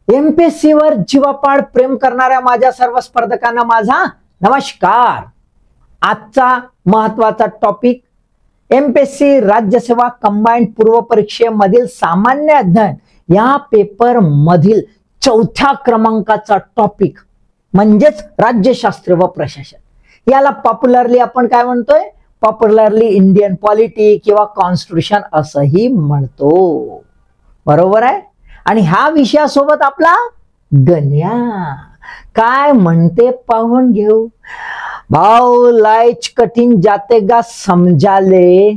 MPSC वर जीवापाड प्रेम करणाऱ्या माझ्या सर्व स्पर्धकांना माझा नमस्कार। आजचा महत्वाचा टॉपिक एमपीएससी राज्यसेवा कंबाइंड पूर्व परीक्षेमधील सामान्य अध्ययन या पेपर मधील 4थ्या क्रमांकाचा टॉपिक म्हणजेच राज्यशास्त्र व प्रशासन। याला पॉप्युलरली आपण काय म्हणतोय, पॉप्युलरली इंडियन पॉलिटी किंवा कॉन्स्टिट्यूशन असंही म्हणतो, बरोबर आहे। आणि ह्या विषयासोबत आपला गण्या काय म्हणते पाहून घेऊ। भाऊ लाइच कठीण जातेगा समजाले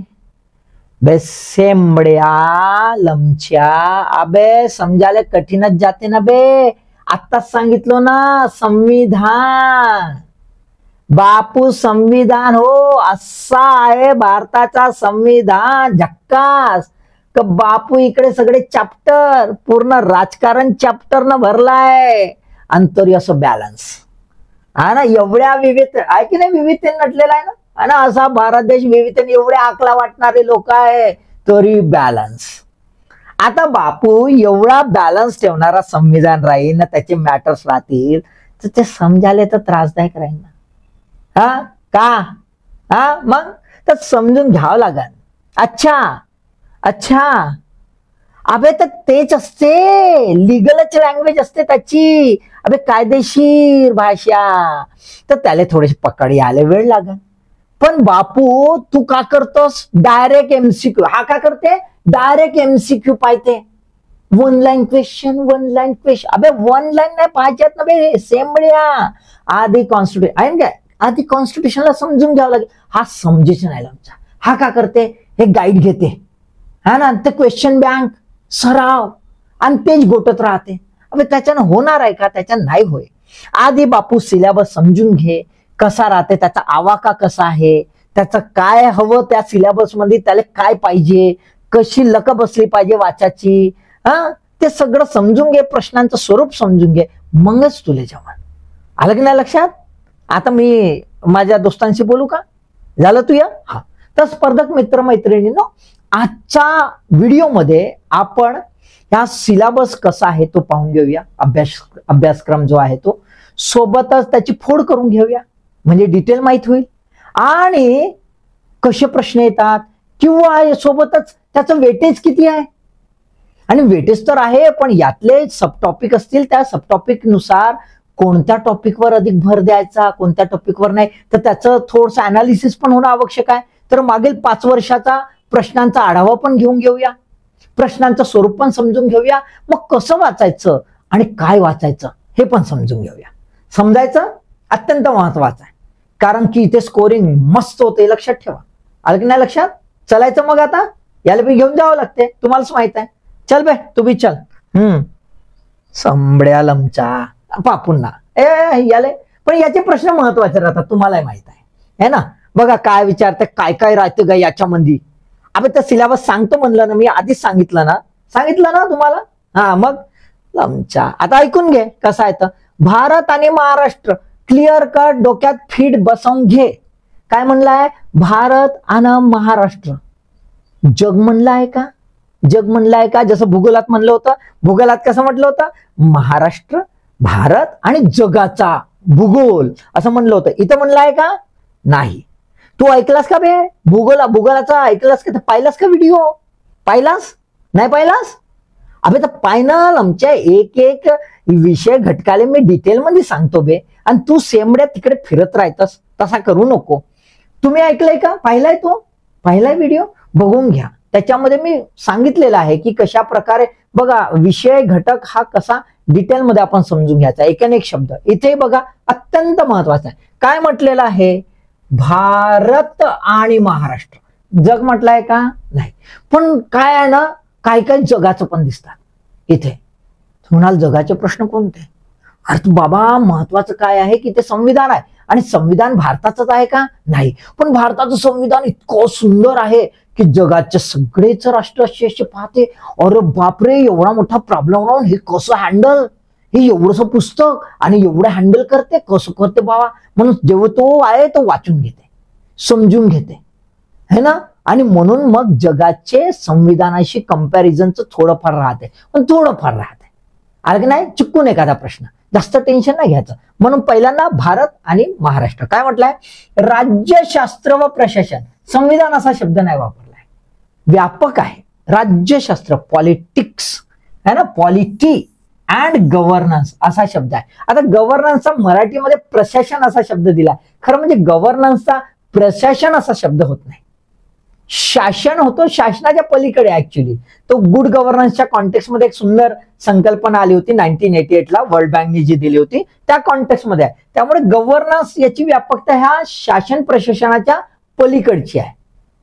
बेसेमड्या लमच्या, अबे समजाले कठीणच जाते ना बे। आत्ताच सांगितलो ना संविधान, बापू संविधान हो असा आहे भारताचा संविधान, झक्कास। क बापू इकडे सगळे चॅप्टर पूर्ण राजकारण चॅप्टर न भरलाय, अंतरी असं बॅलन्स हा ना। एवढ्या विविध आहे की नाही, विविधतेने नटलेला आहे ना, आणि असा भारत देश विविधतेने एवढे आकला वाटणारे लोक आहे तरी बॅलन्स। आता बापू एवढा बॅलन्स ठेवणारा संविधान राहील ना, त्याचे मॅटर्स राहतील तर ते समजायला तर त्रासदायक राहील ना। हा का हा मग तर समजून घ्यावं लागेल। अच्छा अबे तर तेच असते, लिगलच लँग्वेज असते त्याची, अबे कायदेशीर भाषा, तर त्याला थोडेसे पकडी आले वेळ लागेल। पण बापू तू का करतोस डायरेक्ट एमसीक्यू, हा का करते डायरेक्ट एमसीक्यू पाहिजे, one line question one line question. अबे वन लाइन नाही पाहिजेत ना बे, सेम बढिया। आधी कॉन्स्टिट्यूशन आहे काय, आधी कॉन्स्टिट्यूशनला समजून घ्यावं लागेल, हा समजेच नाही आमचा। हा का करते, हे गाईड घेते हा ना, ते क्वेश्चन बँक सराव आणि पेज गोटत राहते। अबे त्याच्यानं होणार आहे का, त्याच्यानं नाही होय। आधी बापू सिलेबस समजून घे, कसा राहते, त्याचा आवाका कसा आहे, त्याचं काय हवं त्या सिलेबस मध्ये, त्याला काय पाहिजे, कशी लक बसली पाहिजे वाचाची, हा ते सगळं समजून घे, प्रश्नांचं स्वरूप समजून घे, मगच तुले जेवण आलं की नाही लक्षात। आता मी माझ्या दोस्तांशी बोलू का, झालं तू या हा। तर स्पर्धक मित्र मैत्रिणींनो, आजच्या व्हिडिओमध्ये आपण ह्या सिलेबस कसा आहे तो पाहून घेऊया, अभ्यासक्रम जो आहे तो, सोबतच त्याची फोड करून घेऊया म्हणजे डिटेल माहित होईल, आणि कसे प्रश्न येतात किंवा सोबतच त्याचं वेटेज किती आहे। आणि वेटेज तर आहे, पण यातले सब टॉपिक असतील, त्या सब टॉपिक नुसार कोणत्या टॉपिकवर अधिक भर द्यायचा, कोणत्या टॉपिकवर नाही, तर त्याचं थोडंसं अनालिसिस पण होणं आवश्यक आहे। तर मागील 5 वर्षाचा प्रश्नांचा आढावा पण घेऊन घेऊया, प्रश्नांचं स्वरूप पण समजून घेऊया, मग कसं वाचायचं आणि काय वाचायचं हे पण समजून घेऊया। समजायचं अत्यंत महत्वाचं आहे, कारण की इथे स्कोरिंग मस्त होते, लक्षात ठेवा। आलं की नाही लक्षात। चलायचं मग आता, याला बी घेऊन जावं लागते, तुम्हालाच माहित आहे। चल बे तू बी चल। संबड्या लमचा पापूंना याले, पण याचे प्रश्न महत्वाचे राहतात, तुम्हालाही माहित आहे ना। बघा काय विचारते, काय काय राहते गा याच्यामध्ये। अबे तर सिलेबस सांगतो म्हणलं ना मी, आधीच सांगितलं ना तुम्हाला। हा मग लमचा आता ऐकून घे कसं आहे तर, भारत आणि महाराष्ट्र क्लिअर कट डोक्यात फीड बसवून घे। काय म्हणलाय, भारत आणि महाराष्ट्र। जग म्हणलाय का, जग म्हणलाय का, जसं भूगोलात म्हणलं होतं, भूगोलात कसं म्हटलं होतं, महाराष्ट्र भारत आणि जगाचा भूगोल असं म्हणलं होतं। इथं म्हणलाय का नाही। तू ऐकलास का बे भूगोलाचा, ऐकलास का, पाहिलास का व्हिडिओ, पाहिलास नाही पाहिलास। अबे तर फायनल आमच्या एक एक विषय घटकाले मी डिटेल मध्ये सांगतो बे, आणि तू सेमड्या तिकडे फिरत राहतस, तसा करू नको। तुम्ही ऐकलंय का, पाहिलाय तो, पाहिलाय व्हिडिओ, बघून घ्या। त्याच्यामध्ये मी सांगितलेलं आहे की कशा प्रकारे बघा विषय घटक हा कसा डिटेल मध्ये आपण समजून घ्यायचा, एक शब्द इथे बघा अत्यंत महत्वाचा आहे। काय म्हटलेलं आहे, भारत आणि महाराष्ट्र। जग म्हटलंय का नाही, पण काय आहे ना, काय काय जगाचं पण दिसतात इथे। म्हणाल जगाचे प्रश्न कोणते, अरे बाबा महत्वाचं काय आहे की ते संविधान आहे, आणि संविधान भारताचंच आहे का नाही, पण भारताचं संविधान इतकं सुंदर आहे की जगाचे सगळेच राष्ट्र असे पाहते, अरे बापरे एवढा मोठा प्रॉब्लेम राहून हे कसं हँडल, हे एवढंसं पुस्तक आणि एवढं हँडल करते, कसं करते बाबा। म्हणून जेव्हा तो आहे तो वाचून घेते, समजून घेते है ना, आणि म्हणून मग जगाचे संविधानाशी कंपॅरिझनचं थोडंफार राहते, पण थोडंफार राहते। आलं की नाही, चुकून एखादा प्रश्न, जास्त टेन्शन नाही घ्यायचं. म्हणून पहिल्यांदा भारत आणि महाराष्ट्र. काय म्हटलंय, राज्यशास्त्र व प्रशासन. संविधान असा शब्द नाही वापरलाय, व्यापक आहे. राज्यशास्त्र, पॉलिटिक्स है ना, पॉलिटी अँड गव्हर्नन्स असा शब्द आहे. आता गव्हर्नन्सचा मराठीमध्ये प्रशासन असा शब्द दिला, खरं म्हणजे गव्हर्नन्सचा प्रशासन असा शब्द होत नाही. शासन होतो, शासनाच्या पलीकडे. ऍक्च्युली तो गुड गव्हर्नन्सच्या कॉन्टेक्स्ट मध्ये एक सुंदर संकल्पना आली होती 1988 ला, वर्ल्ड बँकने जी दिली होती त्या कॉन्टेक्स्ट मध्ये आहे. त्यामुळे गव्हर्नन्स याची व्यापकता ह्या शासन प्रशासनाच्या पलीकडची आहे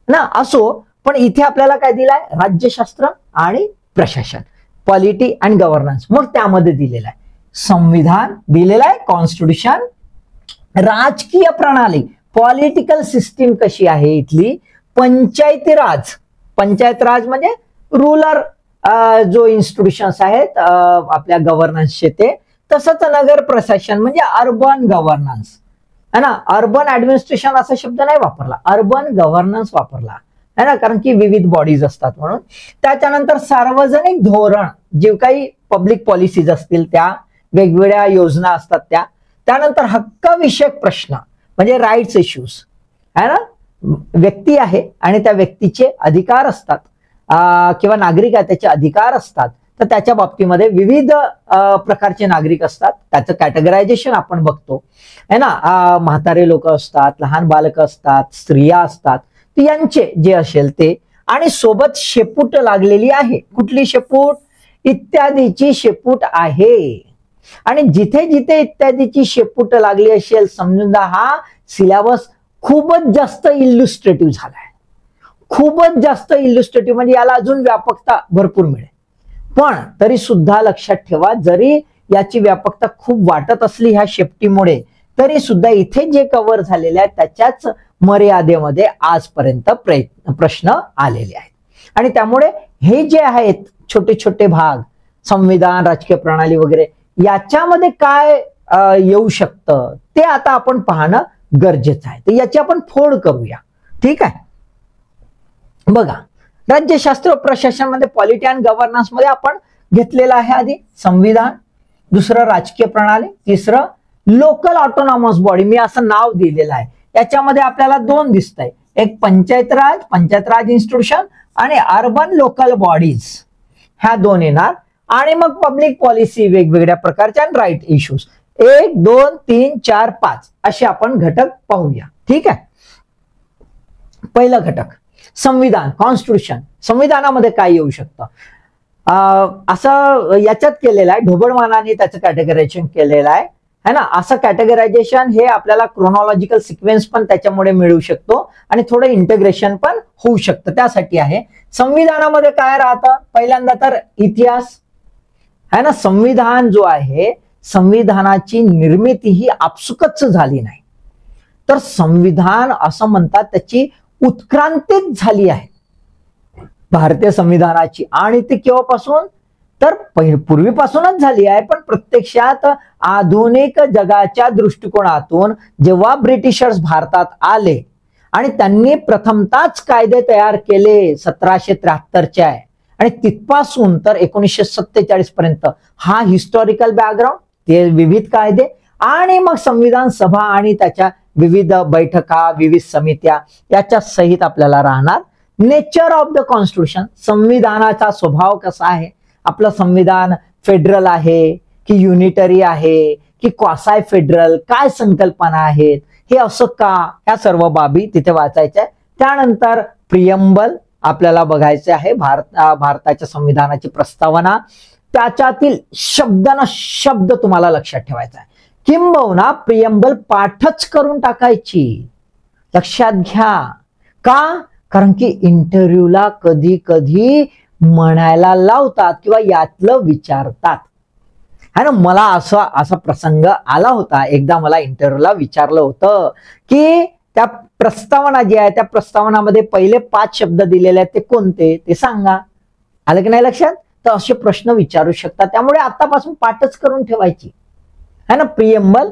ना. असो, पण इथे आपल्याला काय दिलाय, राज्यशास्त्र आणि प्रशासन, पॉलिटी अँड गव्हर्नन्स. मग त्यामध्ये दिलेलं आहे संविधान, दिलेलं आहे कॉन्स्टिट्यूशन, राजकीय प्रणाली, पॉलिटिकल सिस्टीम कशी आहे इथली, पंचायती राज, पंचायत राज म्हणजे रुरल जो इन्स्टिट्यूशन्स आहेत आपल्या गव्हर्नन्सचे ते, तसंच नगर प्रशासन म्हणजे अर्बन गव्हर्नन्स है ना. अर्बन ऍडमिनिस्ट्रेशन असा शब्द नाही वापरला, अर्बन गव्हर्नन्स वापरला है ना, कारण की विविध बॉडीज असतात म्हणून. त्याच्यानंतर सार्वजनिक धोरण, जे काही पब्लिक पॉलिसीज असतील त्या, वेगवेगळ्या योजना असतात त्या. त्यानंतर हक्कविषयक प्रश्न म्हणजे राईट्स इश्यूज है ना, व्यक्ती आहे आणि त्या व्यक्तीचे अधिकार असतात किंवा नागरिक आहे त्याचे अधिकार असतात, तर त्याच्या बाबतीमध्ये विविध प्रकारचे नागरिक असतात. त्याचं कॅटेगरायझेशन आपण बघतो है ना. म्हातारे लोक असतात, लहान बालक असतात, स्त्रिया असतात, यांचे जे असेल ते. आणि सोबत शेपूट लागलेली आहे, कुठली शेपूट, इत्यादीची शेपूट आहे. आणि जिथे जिथे इत्यादीची शेपूट लागली असेल, समजून जा हा सिलेबस खूपच जास्त इल्युस्ट्रेटिव्ह झालाय, खूपच जास्त इल्युस्ट्रेटिव्ह, म्हणजे याला अजून व्यापकता भरपूर मिळेल. पण तरी सुद्धा लक्षात ठेवा, जरी याची व्यापकता खूप वाटत असली ह्या शेपटीमुळे, तरी सुद्धा इथे जे कव्हर झालेले आहेत त्याच्याच मर्यादेमध्ये आजपर्यंत प्रश्न आलेले आहेत. आणि त्यामुळे हे जे आहेत छोटे छोटे भाग, संविधान, राजकीय प्रणाली वगैरे, याच्यामध्ये काय येऊ शकतं ते आता आपण पाहणं गरजेचं आहे. तर याची आपण फोड करूया, ठीक आहे. बघा, राज्यशास्त्र प्रशासनामध्ये पॉलिटी अँड गव्हर्नन्स मध्ये आपण घेतलेलं आहे आधी संविधान, दुसरं राजकीय प्रणाली, तिसरं लोकल ऑटोनॉमस बॉडी, मी असं नाव दिलेलं आहे. याच्यामध्ये आपल्याला दोन दिसत आहे, एक पंचायत राज इन्स्टिट्यूशन आणि अर्बन लोकल बॉडीज, ह्या दोन येणार. आणि मग पब्लिक पॉलिसी वेगवेगळ्या प्रकारच्या आणि राईट इश्यूज, 1 2 3 4 5 असे आपण घटक पाहूया, ठीक आहे. पहिला घटक संविधान, कॉन्स्टिट्यूशन. संविधानामध्ये काय येऊ शकतं, असं याच्यात केलेलं आहे, ढोबळमानाने त्याचं कॅटेगरायझेशन केलेलं आहे है ना. असं कॅटेगरायझेशन हे आपल्याला क्रोनॉलॉजिकल सिक्वेन्स पण त्याच्यामुळे मिळू शकतो आणि थोडं इंटिग्रेशन पण होऊ शकतं, त्यासाठी आहे. संविधानामध्ये काय राहतं, पहिल्यांदा तर इतिहास है ना. संविधान जो आहे, संविधानाची निर्मिती ही आपसुकच झाली नाही, तर संविधान असं म्हणतात त्याची उत्क्रांतीच झाली आहे भारतीय संविधानाची. आणि ती केव्हापासून, तर पूर्वीपासूनच झाली आहे, पण प्रत्यक्षात आधुनिक जगाच्या दृष्टिकोनातून जेव्हा ब्रिटिशर्स भारतात आले आणि त्यांनी प्रथमताच कायदे तयार केले 1773 आहे, आणि तिथपासून तर 1947 पर्यंत हा हिस्टॉरिकल बॅकग्राऊंड, ते विविध कायदे, आणि मग संविधान सभा आणि त्याच्या विविध बैठका, विविध समित्या, याच्या सहित आपल्याला राहणार. नेचर ऑफ द कॉन्स्टिट्यूशन, संविधानाचा स्वभाव कसा आहे, आपलं संविधान फेडरल आहे की युनिटरी आहे की क्वासाय फेडरल, काय संकल्पना आहेत, हे असं का, या सर्व बाबी तिथे वाचायच्या. त्यानंतर प्रियम्बल आपल्याला बघायचे आहे, भारताच्या संविधानाची प्रस्तावना, त्याच्यातील शब्दाना शब्द तुम्हाला लक्षात ठेवायचा आहे, किंबहुना प्रियम्बल पाठच करून टाकायची, लक्षात घ्या. का, कारण की इंटरव्ह्यूला कधी कधी म्हणायला लावतात किंवा यातलं विचारतात है ना. मला असा प्रसंग आला होता, एकदा मला इंटरव्ह्यूला विचारलं होतं की त्या प्रस्तावना जी आहे त्या प्रस्तावनामध्ये पहिले 5 शब्द दिलेले आहेत ते कोणते, ते सांगा. आलं की नाही लक्षात. तर असे प्रश्न विचारू शकतात, त्यामुळे आतापासून पाठच करून ठेवायची है ना प्रियम्बल.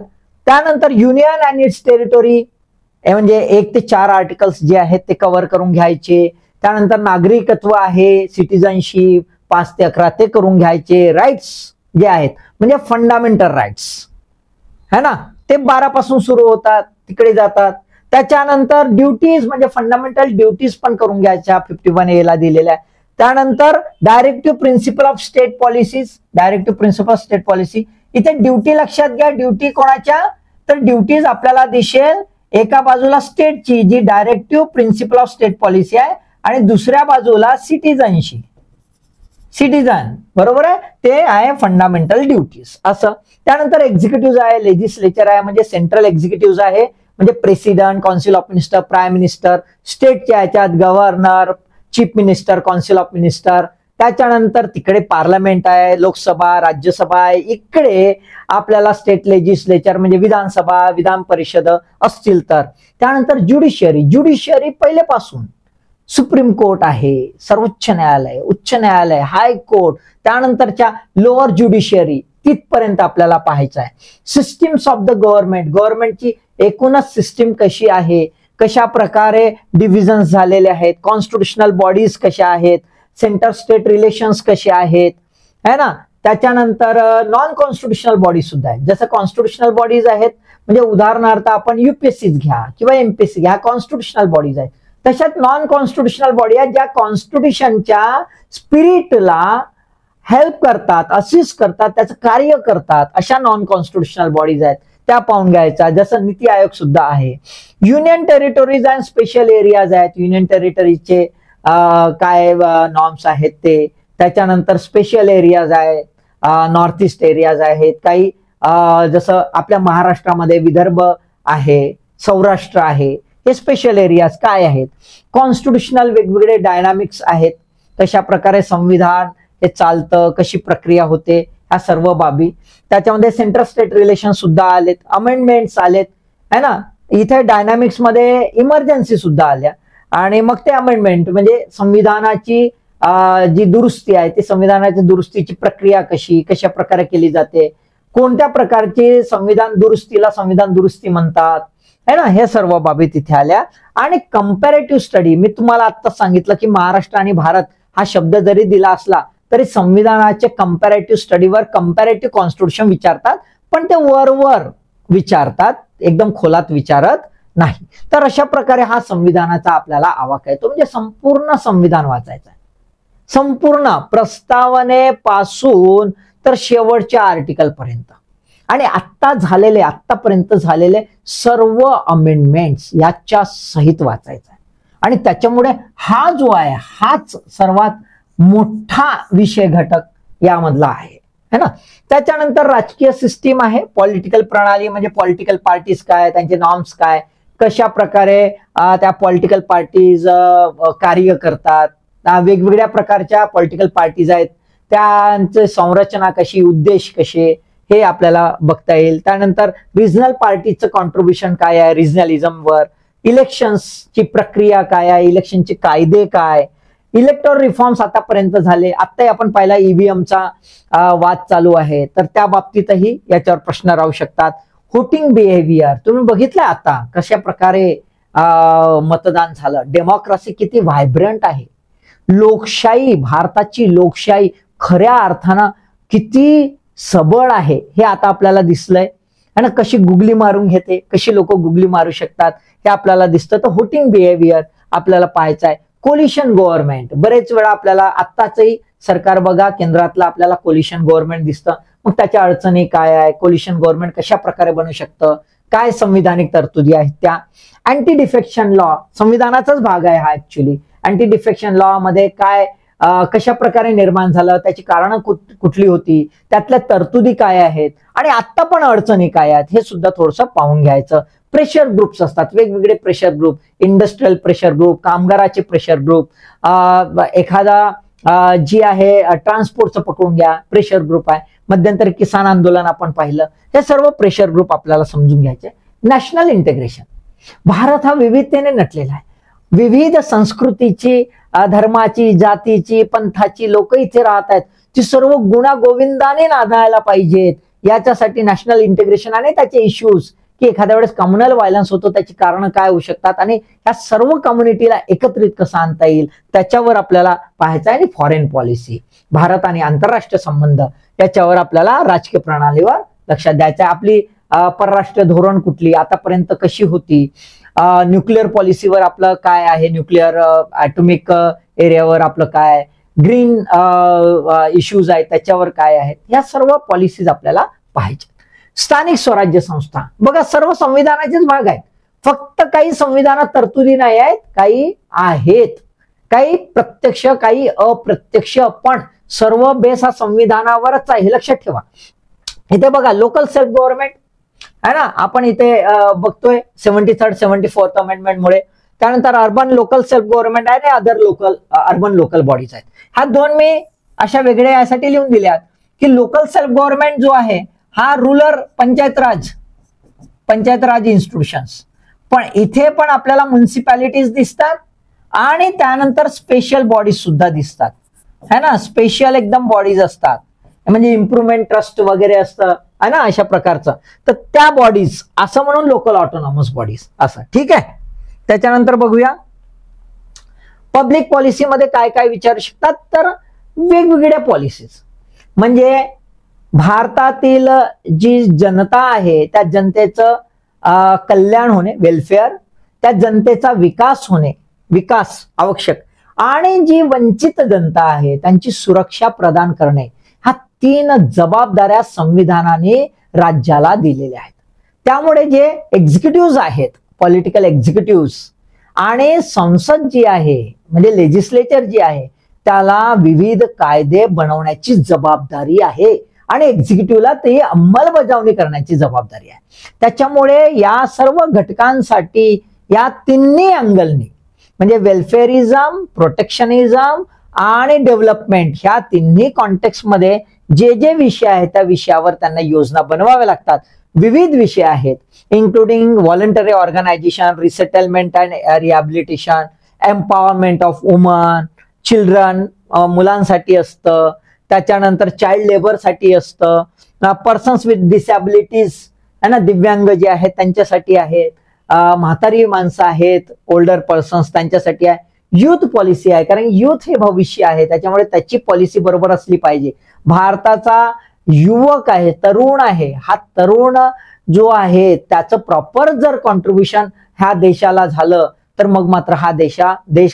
त्यानंतर युनियन अँड इट्स टेरिटोरी, म्हणजे 1 ते 4 आर्टिकल्स जे आहेत ते कव्हर करून घ्यायचे. त्यानंतर नागरिकत्व आहे, सिटिझनशिप 5 ते 11 ते करून घ्यायचे. राईट्स जे आहेत म्हणजे फंडामेंटल राईट्स है ना, ते 12 पासून सुरू होतात, तिकडे जातात. त्याच्यानंतर ड्युटीज म्हणजे फंडामेंटल ड्युटीज पण करून घ्यायच्या 51A ला दिलेल्या. त्यानंतर directive principle of state policies, directive principle of state policy. इथे ड्युटी लक्षात घ्या, ड्युटी कोणाच्या, तर ड्युटीज आपल्याला दिसेल एका बाजूला स्टेटची जी directive principle of state policy आहे आणि दुसऱ्या बाजूला सिटीजनशी, सिटीजन बरोबर आहे, ते आहे फंडामेंटल ड्युटीज असं. त्यानंतर एक्झिक्युटिव्ह आहे, लेजिस्लेचर आहे म्हणजे सेंट्रल एक्झिक्युटिव्ह आहे म्हणजे president, council of minister, prime minister. स्टेटच्या ह्याच्यात governor, chief minister, council of minister. त्याच्यानंतर तिकडे पार्लमेंट आहे, लोकसभा, राज्यसभा आहे. इकडे आपल्याला स्टेट लेजिस्लेचर म्हणजे विधानसभा, विधान परिषद असतील तर. त्यानंतर ज्युडिशियरी, ज्युडिशियरी पहिलेपासून सुप्रीम कोर्ट आहे, सर्वोच्च न्यायालय, उच्च न्यायालय, हायकोर्ट, त्यानंतरच्या लोअर ज्युडिशियरी तिथपर्यंत आपल्याला पाहायचं आहे. सिस्टीम्स ऑफ द गव्हर्नमेंट, गव्हर्नमेंटची एकूणच सिस्टीम कशी आहे, कशा प्रकारे डिव्हिजन झालेले आहेत, कॉन्स्टिट्युशनल बॉडीज कशा आहेत, सेंटर स्टेट रिलेशन्स कसे आहेत है ना. त्याच्यानंतर नॉन कॉन्स्टिट्युशनल बॉडी सुद्धा आहेत. जसं कॉन्स्टिट्युशनल बॉडीज आहेत म्हणजे उदाहरणार्थ आपण युपीएससी घ्या किंवा एमपीएससी घ्या, कॉन्स्टिट्युशनल बॉडीज आहेत. तशाच नॉन कॉन्स्टिट्युशनल बॉडी आहेत ज्या कॉन्स्टिट्यूशनच्या स्पिरिटला हेल्प करतात, असिस्ट करतात, त्याचं कार्य करतात, अशा नॉन कॉन्स्टिट्युशनल बॉडीज आहेत, त्या पाहून घ्यायचा. जसं नीती आयोग सुद्धा आहे. Union territories and special areas आहेत, युनियन टेरिटरीचे काय नॉर्म्स आहेत ते. त्याच्यानंतर स्पेशल एरियाज आहेत, नॉर्थ ईस्ट एरियाज आहेत काही, जसं आपल्या महाराष्ट्रामध्ये विदर्भ आहे, सौराष्ट्र आहे, हे स्पेशल एरियाज काय आहेत. कॉन्स्टिट्युशनल वेगवेगळे डायनामिक्स आहेत, कशा प्रकारे संविधान हे चालतं, कशी प्रक्रिया होते, ह्या सर्व बाबी. त्याच्यामध्ये सेंट्रल स्टेट रिलेशन सुद्धा आलेत, अमेंडमेंट्स आलेत है ना. इथे डायनामिक्स मध्ये इमर्जन्सी सुद्धा आल्या आणि मग ते अमेंडमेंट म्हणजे संविधानाची जी दुरुस्ती आहे ती संविधानाची दुरुस्तीची प्रक्रिया कशी, कशा प्रकारे केली जाते, कोणत्या प्रकारची संविधान दुरुस्तीला संविधान दुरुस्ती म्हणतात है ना, हे सर्व बाबी तिथे आल्या. आणि कंपॅरेटिव्ह स्टडी, मी तुम्हाला आता सांगितलं की महाराष्ट्र आणि भारत हा शब्द जरी दिला असला तरी संविधानाचे कंपॅरेटिव्ह स्टडीवर कंपॅरेटिव्ह कॉन्स्टिट्यूशन विचारतात, पण ते वरवर विचारतात, एकदम खोलात विचारत नाही. तर अशा प्रकारे हा संविधानाचा आपल्याला आवाका येतो. म्हणजे संपूर्ण संविधान वाचायचं आहे, संपूर्ण प्रस्तावनेपासून तर शेवटच्या आर्टिकल पर्यंत. आणि आतापर्यंत झालेले सर्व अमेंडमेंट्स याच्या सहित वाचायचा आहे. आणि त्याच्यामुळे हा जो आहे हाच सर्वात मोठा विषय घटक यामधला आहे है ना. त्याच्यानंतर राजकीय सिस्टीम आहे, पॉलिटिकल प्रणाली म्हणजे पॉलिटिकल पार्टीज काय, त्यांचे नॉर्म्स काय, कशा प्रकारे त्या पॉलिटिकल पार्टीज कार्य करतात, वेगवेगळ्या प्रकारच्या पॉलिटिकल पार्टीज आहेत, त्यांचे संरचना कशी, उद्देश कसे, हे आपल्याला बघता येईल. त्यानंतर रिजनल पार्टीचं कॉन्ट्रीब्युशन काय आहे रिजनलिझमवर, इलेक्शन्सची प्रक्रिया काय आहे, इलेक्शनचे कायदे काय, इलेक्टोरल रिफॉर्म्स आतापर्यंत झाले. आत्ताही आपण पाहिला ईव्हीएमचा वाद चालू आहे, तर त्या बाबतीतही याच्यावर प्रश्न राहू शकतात. व्होटिंग बिहेवियर तुम्ही बघितलं आता कशा प्रकारे मतदान झालं, डेमोक्रेसी किती व्हायब्रंट आहे, लोकशाही, भारताची लोकशाही खऱ्या अर्थानं किती सबळ आहे हे आता आपल्याला दिसलंय. आणि कशी गुगली मारून घेते, कशी लोक गुगली मारू शकतात हे आपल्याला दिसतं. तर व्होटिंग बिहेवियर आपल्याला पाहायचं आहे. कोलिशन गव्हर्नमेंट, बरेच वेळा आपल्याला आत्ताचंही सरकार बघा केंद्रातलं आपल्याला कोलिशन गव्हर्नमेंट दिसतं. मग त्याच्या अडचणी काय आहे, कोलिशन गव्हर्नमेंट कशा प्रकारे बनू शकतं, काय संविधानिक तरतुदी आहेत त्या. अँटी डिफेक्शन लॉ संविधानाचाच भाग आहे हा ऍक्च्युली. अँटी डिफेक्शन लॉ मध्ये काय कशा प्रकारे निर्माण झालं, त्याची कारणं कुठली होती, त्यातल्या तरतुदी काय आहेत आणि आता पण अडचणी काय आहेत हे सुद्धा थोडंसं पाहून घ्यायचं. प्रेशर ग्रुप्स असतात, वेगवेगळे pressure group, industrial pressure group, कामगाराचे प्रेशर ग्रुप, एखादा जी आहे ट्रान्सपोर्टचं पकडून घ्या प्रेशर ग्रुप आहे, मध्यंतरी किसान आंदोलन आपण पाहिलं, हे सर्व प्रेशर ग्रुप आपल्याला समजून घ्यायचे. नॅशनल इंटिग्रेशन, भारत हा विविधतेने नटलेला आहे, विविध संस्कृतीची, धर्माची, जातीची, पंथाची लोक इथे राहत आहेत, ती सर्व गुणागोविंदाने नांदायला पाहिजेत. याच्यासाठी नॅशनल इंटिग्रेशन आणि त्याचे इश्यूज, की एखाद्या वेळेस कम्युनल व्हायलन्स होतो त्याची कारणं काय होऊ शकतात आणि या सर्व कम्युनिटीला एकत्रित कसं आणता येईल त्याच्यावर आपल्याला पाहायचं आहे. आणि फॉरेन पॉलिसी, भारत आणि आंतरराष्ट्रीय संबंध याच्यावर आपल्याला राजकीय प्रणालीवर लक्षात द्यायचं आहे. आपली परराष्ट्र धोरण कुठली आतापर्यंत कशी होती, न्यूक्लिअर पॉलिसीवर आपलं काय आहे, न्यूक्लिअर ॲटॉमिक एरियावर आपलं काय, ग्रीन इश्यूज आहेत त्याच्यावर काय आहेत, या सर्व पॉलिसीज आपल्याला पाहायच्या. स्थानिक स्वराज्य संस्था बघा सर्व संविधानाचेच भाग आहेत, फक्त काही संविधानात तरतुदी नाही आहेत, काही आहेत, काही प्रत्यक्ष काही अप्रत्यक्ष, पण सर्व बेस हा संविधानावरच आहे हे लक्षात ठेवा. इथे बघा लोकल सेल्फ गव्हर्नमेंट आहे ना, आपण इथे बघतोय 73rd 74th अमेंडमेंट मुळे. त्यानंतर अर्बन लोकल सेल्फ गव्हर्नमेंट आहे आणि other local urban local bodies आहेत. हा दोन मी अशा वेगळ्या यासाठी लिहून दिल्यात की लोकल सेल्फ गव्हर्नमेंट जो आहे हा रूरल पंचायत राज इन्स्टिट्यूशन्स, पण इथे पण आपल्याला म्युन्सिपॅलिटीज दिसतात आणि त्यानंतर स्पेशल बॉडीज सुद्धा दिसतात है ना, स्पेशल एकदम बॉडीज असतात, म्हणजे इम्प्रुव्हमेंट ट्रस्ट वगैरे असतं है ना अशा प्रकारचं. तर त्या बॉडीज असं म्हणून लोकल ऑटोनॉमस बॉडीज असं, ठीक आहे. त्याच्यानंतर बघूया पब्लिक पॉलिसीमध्ये काय काय विचारू शकतात, तर वेगवेगळ्या पॉलिसीज म्हणजे भारतातील जी जनता आहे त्या जनतेचं कल्याण होणे, वेलफेअर, त्या जनतेचा विकास आवश्यक, आणि जी वंचित जनता आहे त्यांची सुरक्षा प्रदान करणे, ह्या 3 जबाबदाऱ्या संविधानाने राज्याला दिलेल्या आहेत. त्यामुळे जे एक्झिक्युटिव्ह आहेत, पॉलिटिकल एक्झिक्युटिव्ह आणि संसद जी आहे म्हणजे लेजिस्लेचर जी आहे त्याला विविध कायदे बनवण्याची जबाबदारी आहे आणि एक्झिक्युटिव्हला ते अंमलबजावणी करण्याची जबाबदारी आहे. त्याच्यामुळे या सर्व घटकांसाठी या तिन्ही अँगलनी म्हणजे वेलफेअरिझम, प्रोटेक्शनिझम आणि डेव्हलपमेंट ह्या तिन्ही कॉन्टेक्स्टमध्ये जे जे विषय आहेत त्या विषयावर त्यांना योजना बनवाव्या लागतात. विविध विषय आहेत including voluntary organisation, resettlement and rehabilitation, empowerment of women, children मुलांसाठी असतं, त्याच्यानंतर चाइल्ड लेबरसाठी असतं, पर्सन्स विथ डिसॅबिलिटीज है ना, दिव्यांग जे आहेत त्यांच्यासाठी आहेत, म्हातारी माणसं आहेत, ओल्डर पर्सन्स त्यांच्यासाठी आहे, युथ पॉलिसी आहे कारण युथ हे भविष्य आहे त्याच्यामुळे त्याची पॉलिसी बरोबर असली पाहिजे. भारताचा युवक आहे, तरुण आहे, हा तरुण जो आहे त्याचं प्रॉपर जर कॉन्ट्रीब्युशन ह्या देशाला झालं तर मग मात्र हा देश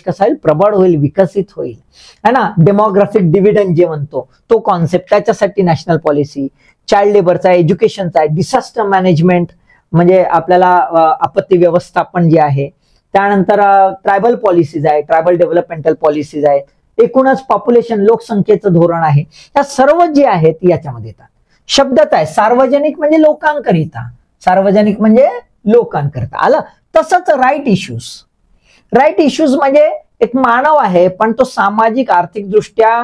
कसा होईल, प्रबळ होईल, विकसित होईल है ना. डेमोग्राफिक डिव्हिडंड जे म्हणतो तो कॉन्सेप्ट, त्याच्यासाठी नॅशनल पॉलिसी, चाइल्ड लेबरचा, एज्युकेशनचा आहे, डिसास्टर मॅनेजमेंट म्हणजे आपल्याला आपत्ती व्यवस्थापन जे आहे, त्यानंतर ट्रायबल पॉलिसीज आहे, ट्रायबल डेव्हलपमेंटल पॉलिसीज आहेत, एकूणच पॉप्युलेशन लोकसंख्येचं धोरण आहे, या सर्व जे आहेत याच्यामध्ये येतात. शब्दच आहे सार्वजनिक म्हणजे लोकांकरिता, सार्वजनिक म्हणजे लोकांकरिता आलं. तसंच राईट इश्यूज म्हणजे एक मानव आहे पण तो सामाजिक आर्थिक दृष्ट्या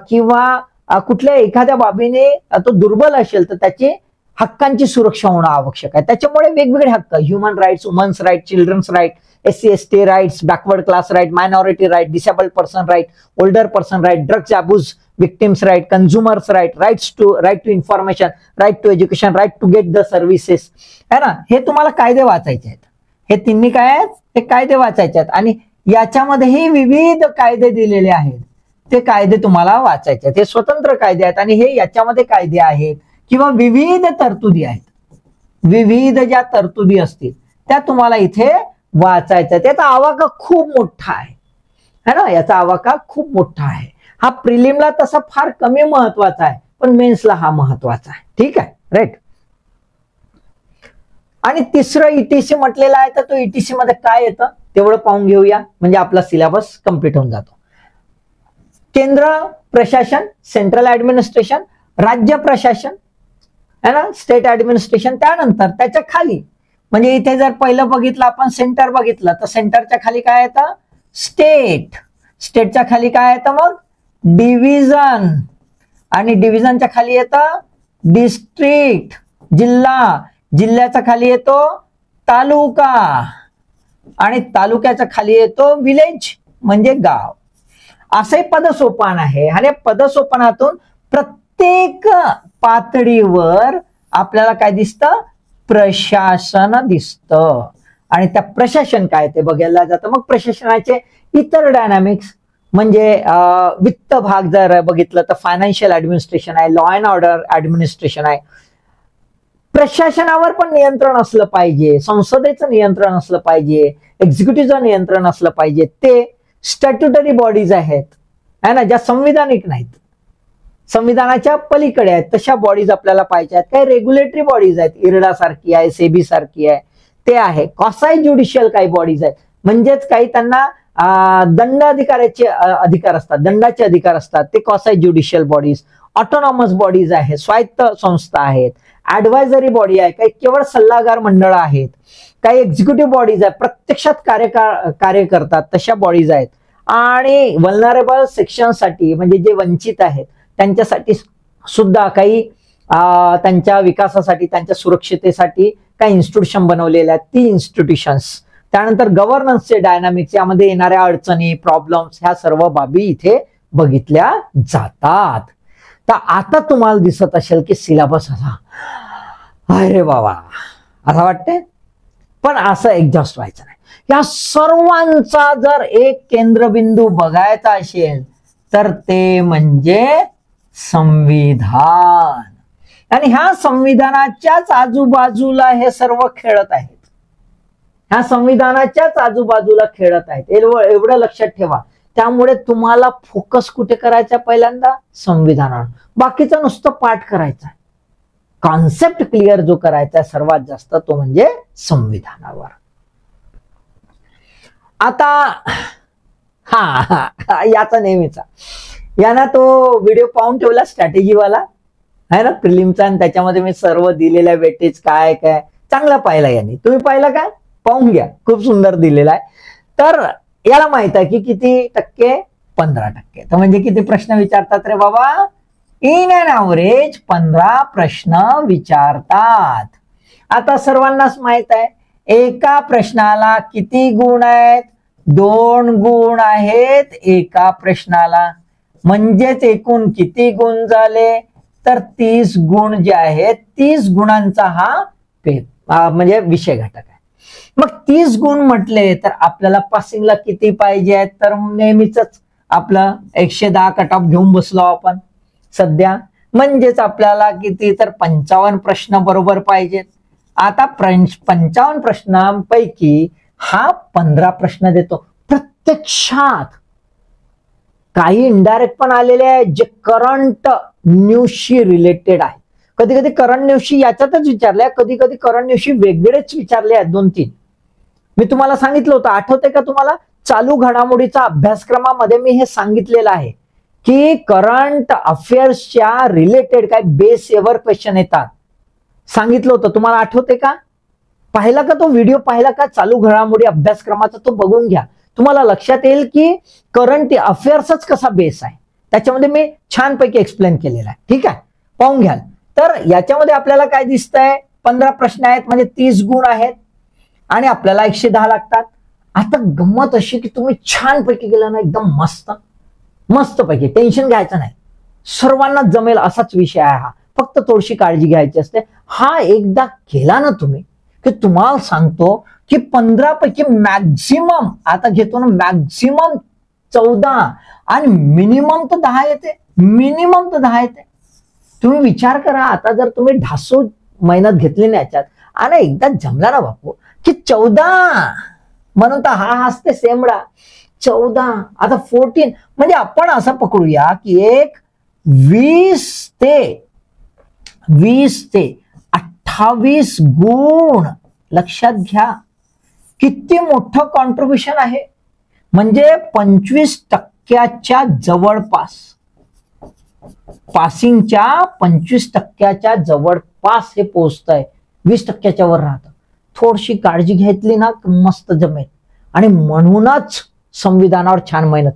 किंवा कुठल्या एखाद्या बाबीने तो दुर्बल असेल तर त्याची हक्कांची सुरक्षा होणं आवश्यक आहे. त्याच्यामुळे वेगवेगळे हक्क, human rights, women's right, children's right, SC/ST rights, backward class right, minority right, disabled person right, older person right, drugs abuse victims right, consumers right, right to information, right to education, right to get the services है ना. हे तुम्हाला कायदे वाचायचे आहेत, हे तिन्ही काय आहेत, हे कायदे वाचायचे आहेत आणि याच्यामध्येही विविध कायदे दिलेले आहेत, ते कायदे तुम्हाला वाचायचे आहेत. हे स्वतंत्र कायदे आहेत आणि हे याच्यामध्ये कायदे आहेत किंवा विविध तरतुदी आहेत, विविध ज्या तरतुदी असतील त्या तुम्हाला इथे वाचायच्या. त्याचा आवाका खूप मोठा आहे है ना, याचा आवाका खूप मोठा आहे. हा प्रिलिमला तसा फार कमी महत्वाचा आहे पण मेन्सला हा महत्वाचा आहे, ठीक आहे राईट. आणि तिसरं ETC म्हटलेलं आहे, तर तो ETC मध्ये काय येतं तेवढं पाहून घेऊया म्हणजे आपला सिलेबस कंप्लीट होऊन जातो. केंद्र प्रशासन, सेंट्रल ऍडमिनिस्ट्रेशन, राज्य प्रशासन है ना, स्टेट ऍडमिनिस्ट्रेशन, त्यानंतर त्याच्या खाली म्हणजे इथे जर पहिलं बघितलं आपण सेंटर बघितलं तर सेंटरच्या खाली काय येतं, स्टेटच्या खाली काय येतं मग डिव्हिजन, आणि डिव्हिजनच्या खाली येतं डिस्ट्रिक्ट, जिल्ह्याच्या खाली येतो तालुका, आणि तालुक्याच्या खाली येतो विलेज म्हणजे गाव. असे पदसोपान आहे आणि पदसोपानातून प्रत्येक पातळीवर आपल्याला काय दिसतं, प्रशासन दिसतं आणि त्या प्रशासन काय ते बघायला जातं. मग प्रशासनाचे इतर डायनामिक्स म्हणजे वित्त भाग जर बघितलं तर फायनान्शियल ऍडमिनिस्ट्रेशन आहे, लॉ अँड ऑर्डर ऍडमिनिस्ट्रेशन आहे. प्रशासनावर पण नियंत्रण असलं पाहिजे, संसदेचं नियंत्रण असलं पाहिजे, एक्झिक्युटिव्हचं नियंत्रण असलं पाहिजे. ते स्टॅट्युटरी बॉडीज आहेत है ना, ज्या संविधानिक नाहीत, संविधानाच्या पलीकडे आहेत, तशा बॉडीज आपल्याला पाहिजे आहेत. काही रेग्युलेटरी बॉडीज आहेत, इरडा सारखी आहे, सेबी सारखी आहे, ते आहे. कॉसाई ज्युडिशियल काही बॉडीज आहेत, म्हणजेच काही त्यांना दंड अधिकाराचे अधिकार असतात, दंडाचे अधिकार असतात, ते कॉसाई ज्युडिशियल बॉडीज. ऑटोनॉमस बॉडीज आहेत, स्वायत्त संस्था आहेत. ऍडवायझरी बॉडी आहे, काही केवळ सल्लागार मंडळ आहेत. काही एक्झिक्युटिव्ह बॉडीज आहेत, प्रत्यक्षात कार्य करतात, तशा बॉडीज आहेत. आणि वल्नरेबल सेक्शनसाठी म्हणजे जे वंचित आहेत त्यांच्यासाठी सुद्धा काही त्यांच्या विकासासाठी, त्यांच्या सुरक्षितेसाठी काही इन्स्टिट्यूशन बनवलेले आहेत, ती इन्स्टिट्यूशन्स. त्यानंतर गव्हर्नन्सचे डायनामिक्स, यामध्ये येणाऱ्या अडचणी, प्रॉब्लेम्स, ह्या सर्व बाबी इथे बघितल्या जातात. तर आता तुम्हाला दिसत असेल की सिलेबस असा, अरे बाबा असं वाटतंय, पण असं एक्झॉस्ट व्हायचं नाही. या सर्वांचा जर एक केंद्रबिंदू बघायचा असेल तर ते म्हणजे संविधान. आणि ह्या संविधानाच्याच आजूबाजूला हे सर्व खेळत आहेत, ह्या संविधानाच्याच आजूबाजूला खेळत आहेत, एवढं लक्षात ठेवा. त्यामुळे तुम्हाला फोकस कुठे करायचा, पहिल्यांदा संविधानावर, बाकीचं नुसतं पाठ करायचा. कॉन्सेप्ट क्लिअर जो करायचा सर्वात जास्त तो म्हणजे संविधानावर. आता याचा नेहमीचा याना तो व्हिडिओ पाहून ठेवला स्ट्रॅटेजीवाला आहे ना, प्रिलिमचा, आणि त्याच्यामध्ये मी सर्व दिलेल्या वेटेज काय काय चांगला पाहिला यांनी. तुम्ही पाहिला का? पाहून घ्या, खूप सुंदर दिलेला आहे. तर याला माहित आहे की किती टक्के, 15%. तर म्हणजे किती प्रश्न विचारतात रे बाबा? इन अन ॲव्हरेज 15 प्रश्न विचारतात. आता सर्वांनाच माहित आहे एका प्रश्नाला किती गुण आहेत? 2 गुण आहेत एका प्रश्नाला. म्हणजेच एकूण किती गुण झाले? तर 30 गुण जे आहेत, 30 गुणांचा हा म्हणजे विषय घटक आहे. मग 30 गुण म्हटले तर आपल्याला पासिंगला किती पाहिजे आहेत? तर नेहमीच आपलं 110 कट ऑफ घेऊन बसलो आपण सध्या. म्हणजेच आपल्याला किती, तर 55 प्रश्न बरोबर पाहिजेत. आता 55 प्रश्नांपैकी हा 15 प्रश्न देतो. प्रत्यक्षात काही इनडायरेक्ट पण आलेले आहेत जे करंट न्यूजशी रिलेटेड आहे. कधी कधी करंट न्यूजशी याच्यातच विचारले, कधी कधी करंट न्यूजशी वेगळेच विचारले आहेत 2-3. मी तुम्हाला सांगितलं होतं, आठवते का तुम्हाला? चालू घडामोडीचा अभ्यासक्रमामध्ये मी हे सांगितलेलं आहे की करंट अफेअर्सच्या रिलेटेड काय बेस एवर क्वेश्चन येतात. सांगितलं होतं, तुम्हाला आठवते का? पाहिला का तो व्हिडिओ? पाहिला का? चालू घडामोडी अभ्यासक्रमाचा तो बघून घ्या, तुम्हाला लक्षात येईल की करंट अफेअर्सच कसा बेस आहे. त्याच्यामध्ये मी छानपैकी एक्सप्लेन केलेला आहे. ठीक आहे, पाहून घ्याल. तर याच्यामध्ये आपल्याला काय दिसतंय? 15 प्रश्न आहेत म्हणजे 30 गुण आहेत आणि आपल्याला 110 लागतात. आता गंमत अशी की तुम्ही छानपैकी गेला ना, एकदम मस्तपैकी, टेन्शन घ्यायचं नाही, सर्वांना जमेल असाच विषय आहे हा. फक्त थोडीशी काळजी घ्यायची असते. हा एकदा केला ना तुम्ही की तुम्हाला सांगतो की 15 पैकी मॅक्झिमम, आता घेतो ना, मॅक्झिमम 14 आणि मिनिमम तर 10 येते. मिनिमम तर 10 येते. तुम्ही विचार करा, आता जर तुम्ही ढासू मेहनत घेतली ना याच्यात आणि एकदा जमला ना बापू की 14, म्हणून तर हा असते सेमडा 14. आता 14 म्हणजे आपण असं पकडूया की एक 20 ते 28 गुण. लक्षात घ्या किती मोठं कॉन्ट्रीब्युशन आहे. म्हणजे 25% जवळपास, पासिंगच्या 25% जवळपास हे पोहोचतंय. 20% वर राहतं. थोडीशी काळजी घेतली ना मस्त जमेल. आणि म्हणूनच संविधानावर छान मेहनत.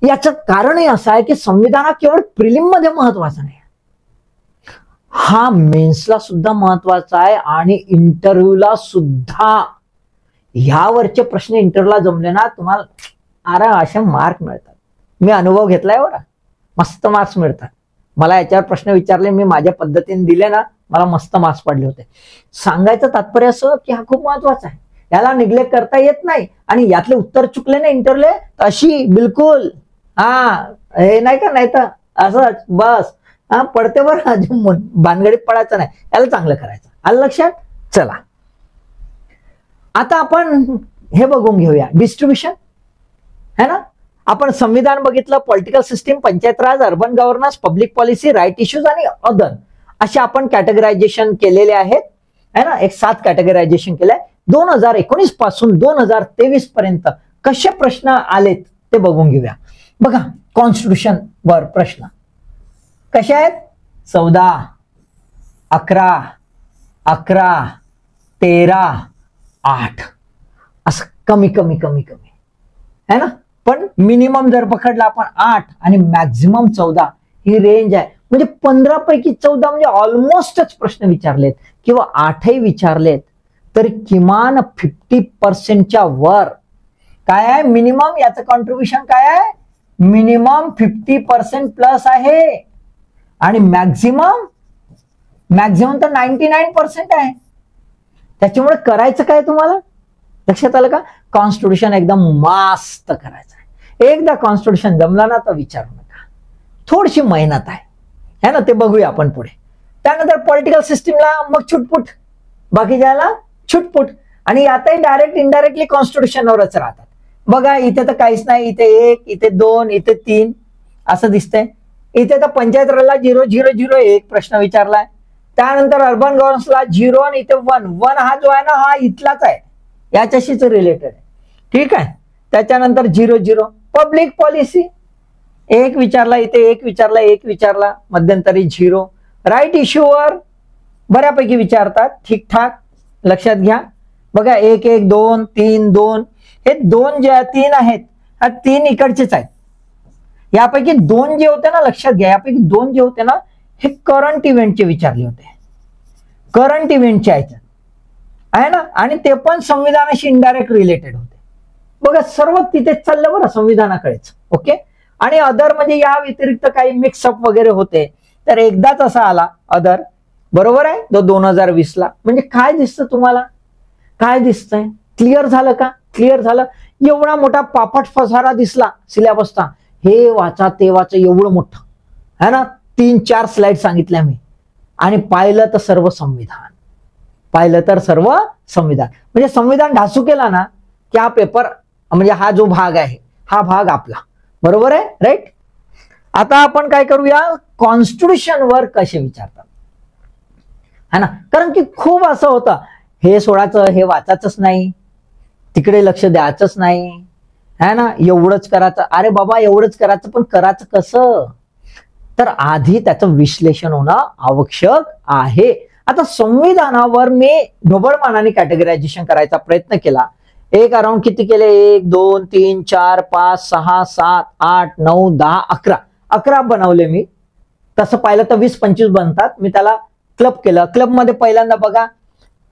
याचं कारणही असं आहे की संविधान केवळ प्रिलिम मध्ये महत्वाचा नाही, हा मेन्सला सुद्धा महत्वाचा आहे आणि इंटरव्ह्यूला सुद्धा. ह्यावरचे प्रश्न इंटरव्ह्यूला जमले ना तुम्हाला असे मार्क मिळतात. मी अनुभव घेतलाय बरं, मस्त मार्क्स मिळतात. मला याच्यावर प्रश्न विचारले, मी माझ्या पद्धतीने दिले ना, मला मस्त मार्क्स पडले होते. सांगायचं तात्पर्य असं की हा खूप महत्वाचा आहे, याला निग्लेक्ट करता येत नाही. आणि यातले उत्तर चुकले ना इंटरव्ह्यूले, अशी बिलकुल हा हे नाही का, नाही तर असंच बस हा पडते बरं, भानगडीत पडायचं नाही, याला चांगलं करायचं. आलं लक्षात? चला आता आपण हे बघून घेऊया डिस्ट्रीब्युशन, है ना. आपण संविधान बघितलं, political system, panchayat raj, urban governance, public policy, right issues आणि अदर असे आपण कॅटेगरायझेशन केलेले आहेत, है ना. एक 7 कॅटेगरायझेशन केलंय. 2019 पासून 2023 पर्यंत कसे प्रश्न आलेत ते बघून घेऊया. बघा कॉन्स्टिट्यूशन वर प्रश्न कसे आहेत, 14, 11, 11, 13, 8 असं कमी कमी कमी कमी है ना. पण मिनिमम जर पकडला आपण 8 आणि मॅक्झिमम 14 ही रेंज आहे. म्हणजे 15 पैकी 14 म्हणजे ऑलमोस्टच प्रश्न विचारलेत किंवा 8ही विचारलेत, तर किमान 50% वर काय आहे मिनिमम, याचं कॉन्ट्रीब्युशन काय आहे, मिनिमम 50% प्लस आहे. आणि मॅक्झिमम तर 99% आहे. त्याच्यामुळे करायचं काय तुम्हाला लक्षात आलं का, कॉन्स्टिट्यूशन एकदम मस्त करायचं आहे. एकदा कॉन्स्टिट्यूशन जमला ना तर विचारू नका, थोडीशी मेहनत आहे ना, ते बघूया आपण पुढे. त्यानंतर पॉलिटिकल सिस्टीमला मग छुटपुट, बाकी ज्याला छुटपुट, आणि आताही डायरेक्ट इनडायरेक्टली कॉन्स्टिट्यूशनवरच राहतात. बघा इथे तर काहीच नाही, इथे 1, इथे 2, इथे 3 असं दिसतंय. इथे तर पंचायत राजला 0-0-0-1 प्रश्न विचारलाय. त्यानंतर अर्बन गव्हर्नन्सला 0 आणि इथे 1 हा जो आहे ना हा इथलाच आहे, याच्याशीच रिलेटेड आहे. ठीक आहे. त्याच्यानंतर 0-0 पब्लिक पॉलिसी 1 विचारला, इथे 1 विचारला, 1 विचारला, मध्यंतरी 0. राईट इश्यूवर बऱ्यापैकी विचारतात, ठीकठाक लक्षात घ्या. बघा 1-1, 2-3, 2 हे 2 जे 3 आहेत, हा 3 इकडचेच आहेत. यापैकी 2 जे होते ना, लक्षात घ्या, यापैकी 2 जे होते ना हे करंट इव्हेंटचे विचारले होते, करंट इव्हेंटचे आहे ना, आणि ते पण संविधानाशी इनडायरेक्ट रिलेटेड होते. बघा सर्व तिथे चाललं बरं संविधानाकडेच. ओके. आणि अदर म्हणजे या व्यतिरिक्त काही मिक्सअप वगैरे होते, तर एकदाच असा आला अदर, बरोबर आहे, 2020 ला. म्हणजे काय दिसतं तुम्हाला, काय दिसतंय, क्लिअर झालं का, क्लिअर झालं. एवढा मोठा पापट फसारा दिसला सिलेबसचा, हे वाचा ते वाचा एवढं मोठं है ना, 3-4 स्लाइड सांगितल्या मी, आणि पाहिलं तर सर्व संविधान, पाहिलं तर सर्व संविधान. म्हणजे संविधान ढासू केला ना की हा पेपर, म्हणजे हा जो भाग आहे हा भाग आपला, बरोबर आहे, राईट. आता आपण काय करूया, कॉन्स्टिट्यूशन वर कसे विचारतात है ना. कारण की खूप असं होतं, हे सोडायचं, हे वाचायचंच नाही, तिकडे लक्ष द्यायचंच नाही है ना, एवढंच करायचं. अरे बाबा एवढंच करायचं, पण करायचं कसं, तर आधी त्याचं विश्लेषण होणं आवश्यक आहे. आता संविधानावर मी ढोबळमानाने कॅटेगरायझेशन करायचा प्रयत्न केला. एक अराउंड किती केले, 1, 2, 3, 4, 5, 6, 7, 8, 9, 10, 11 बनवले मी. तसं पाहिलं तर 20-25 बनतात. मी त्याला क्लब केलं. क्लबमध्ये पहिल्यांदा बघा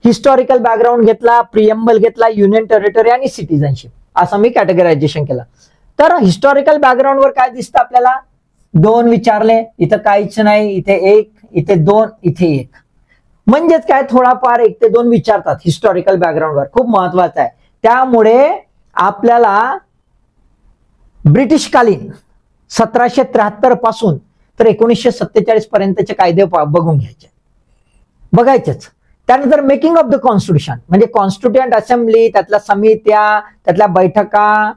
हिस्टॉरिकल बॅकग्राऊंड घेतला, प्रिएम्बल घेतला, युनियन टेरिटरी आणि सिटीजनशिप, असं मी कॅटेगरायझेशन केलं. तर हिस्टॉरिकल बॅकग्राऊंडवर काय दिसतं आपल्याला, 2 विचारले, इथं काहीच नाही, इथे 1, इथे 2, इथे 1. म्हणजेच काय, थोडाफार 1 ते 2 विचारतात हिस्टॉरिकल बॅकग्राऊंडवर, खूप महत्वाचं आहे. त्यामुळे आपल्याला ब्रिटिशकालीन 1773 पासून तर 1947 पर्यंतचे कायदे बघून घ्यायचे, बघायचेच. त्यानंतर मेकिंग ऑफ द कॉन्स्टिट्यूशन म्हणजे कॉन्स्टिट्युएंट असेंब्ली, त्यातल्या समित्या, त्यातल्या बैठका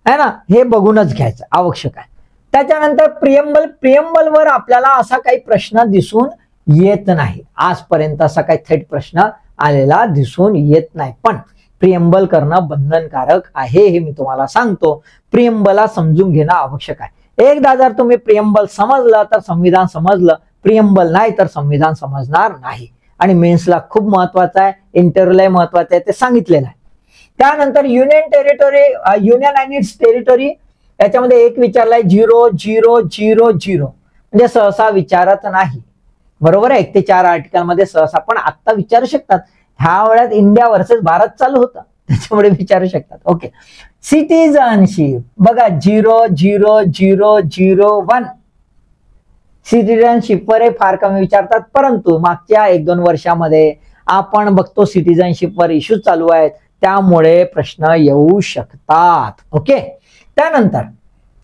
है ना, हे बघूनच घ्यायचं आवश्यक आहे. त्याच्यानंतर प्रिएम्बलवर आपल्याला असा काही प्रश्न दिसून येत नाही, आजपर्यंत असा काही थेट प्रश्न आलेला दिसून येत नाही. पण प्रिएम्बल करणं बंधनकारक आहे, हे मी तुम्हाला सांगतो. प्रिएम्बलला समजून घेणं आवश्यक आहे. एकदा जर तुम्ही प्रिएम्बल समजलं तर संविधान समजलं, प्रिएम्बल नाही तर संविधान समजणार नाही. आणि मेन्सला खूप महत्वाचं आहे, इंटरव्ह्यूला महत्वाचं आहे, ते सांगितलेलं आहे. त्यानंतर union territory, union and it's territory, याच्यामध्ये 1 विचारलाय, 0-0-0-0 म्हणजे सहसा विचारत नाही, बरोबर आहे. 1 ते 4 आर्टिकल मध्ये सहसा, पण आता विचारू शकतात. ह्या वेळात इंडिया वर्सेस भारत चालू होतं, त्याच्यामुळे विचारू शकतात. ओके. सिटीजनशिप बघा 0-0-0-0-1 सिटीजनशिपवर फार कमी विचारतात, परंतु मागच्या 1-2 वर्षामध्ये आपण बघतो सिटीजनशिपवर इश्यू चालू आहेत, त्यामुळे प्रश्न येऊ शकतात. ओके. त्यानंतर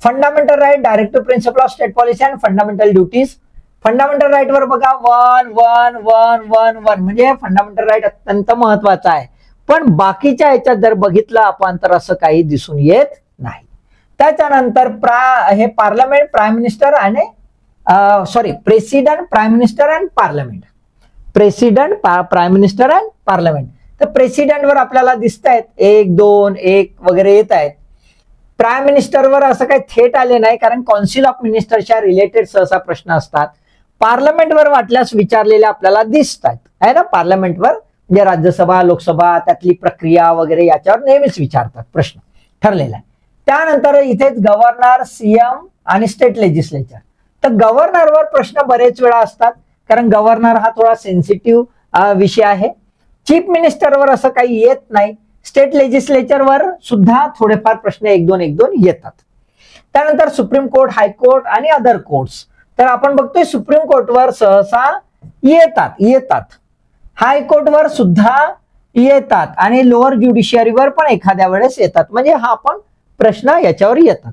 fundamental right, directive principle of state policy and fundamental duties. Fundamental right वर बघा 1 1 1 1 1 म्हणजे फंडामेंटल राईट अत्यंत महत्वाचा आहे. पण बाकीच्या ह्याच्यात जर बघितलं आपण तर असं काही दिसून येत नाही. त्याच्यानंतर हे पार्लमेंट, प्राईम मिनिस्टर आणि president, prime minister and parliament. President, prime minister and parliament. तर प्रेसिडेंट वर आपल्याला दिसत आहेत 1 2 1 वगैरे येत आहेत. प्राईम मिनिस्टरवर असं काही थेट आले नाही कारण कौन्सिल ऑफ मिनिस्टरच्या रिलेटेड सहसा प्रश्न असतात. पार्लमेंटवर वाटल्यास विचारलेले आपल्याला दिसतात आहे ना. पार्लमेंटवर म्हणजे राज्यसभा, लोकसभा त्यातली प्रक्रिया वगैरे याच्यावर नेहमीच विचारतात प्रश्न, ठरलेला आहे. त्यानंतर इथेच गव्हर्नर, सीएम आणि स्टेट लेजिस्लेचर. तर गव्हर्नरवर प्रश्न बरेच वेळा असतात कारण गव्हर्नर हा थोडा सेन्सिटिव्ह विषय आहे. चीफ मिनिस्टरवर असं काही येत नाही. स्टेट लेजिस्लेचरवर सुद्धा थोडेफार प्रश्न 1 2 1 2 येतात. त्यानंतर सुप्रीम कोर्ट, हायकोर्ट आणि अदर कोर्ट्स. तर आपण बघतोय सुप्रीम कोर्टवर सहसा येतात, हायकोर्टवर सुद्धा येतात आणि लोअर ज्युडिशियरीवर पण एखाद्या वेळेस येतात. म्हणजे हा पण प्रश्न याच्यावर येतात.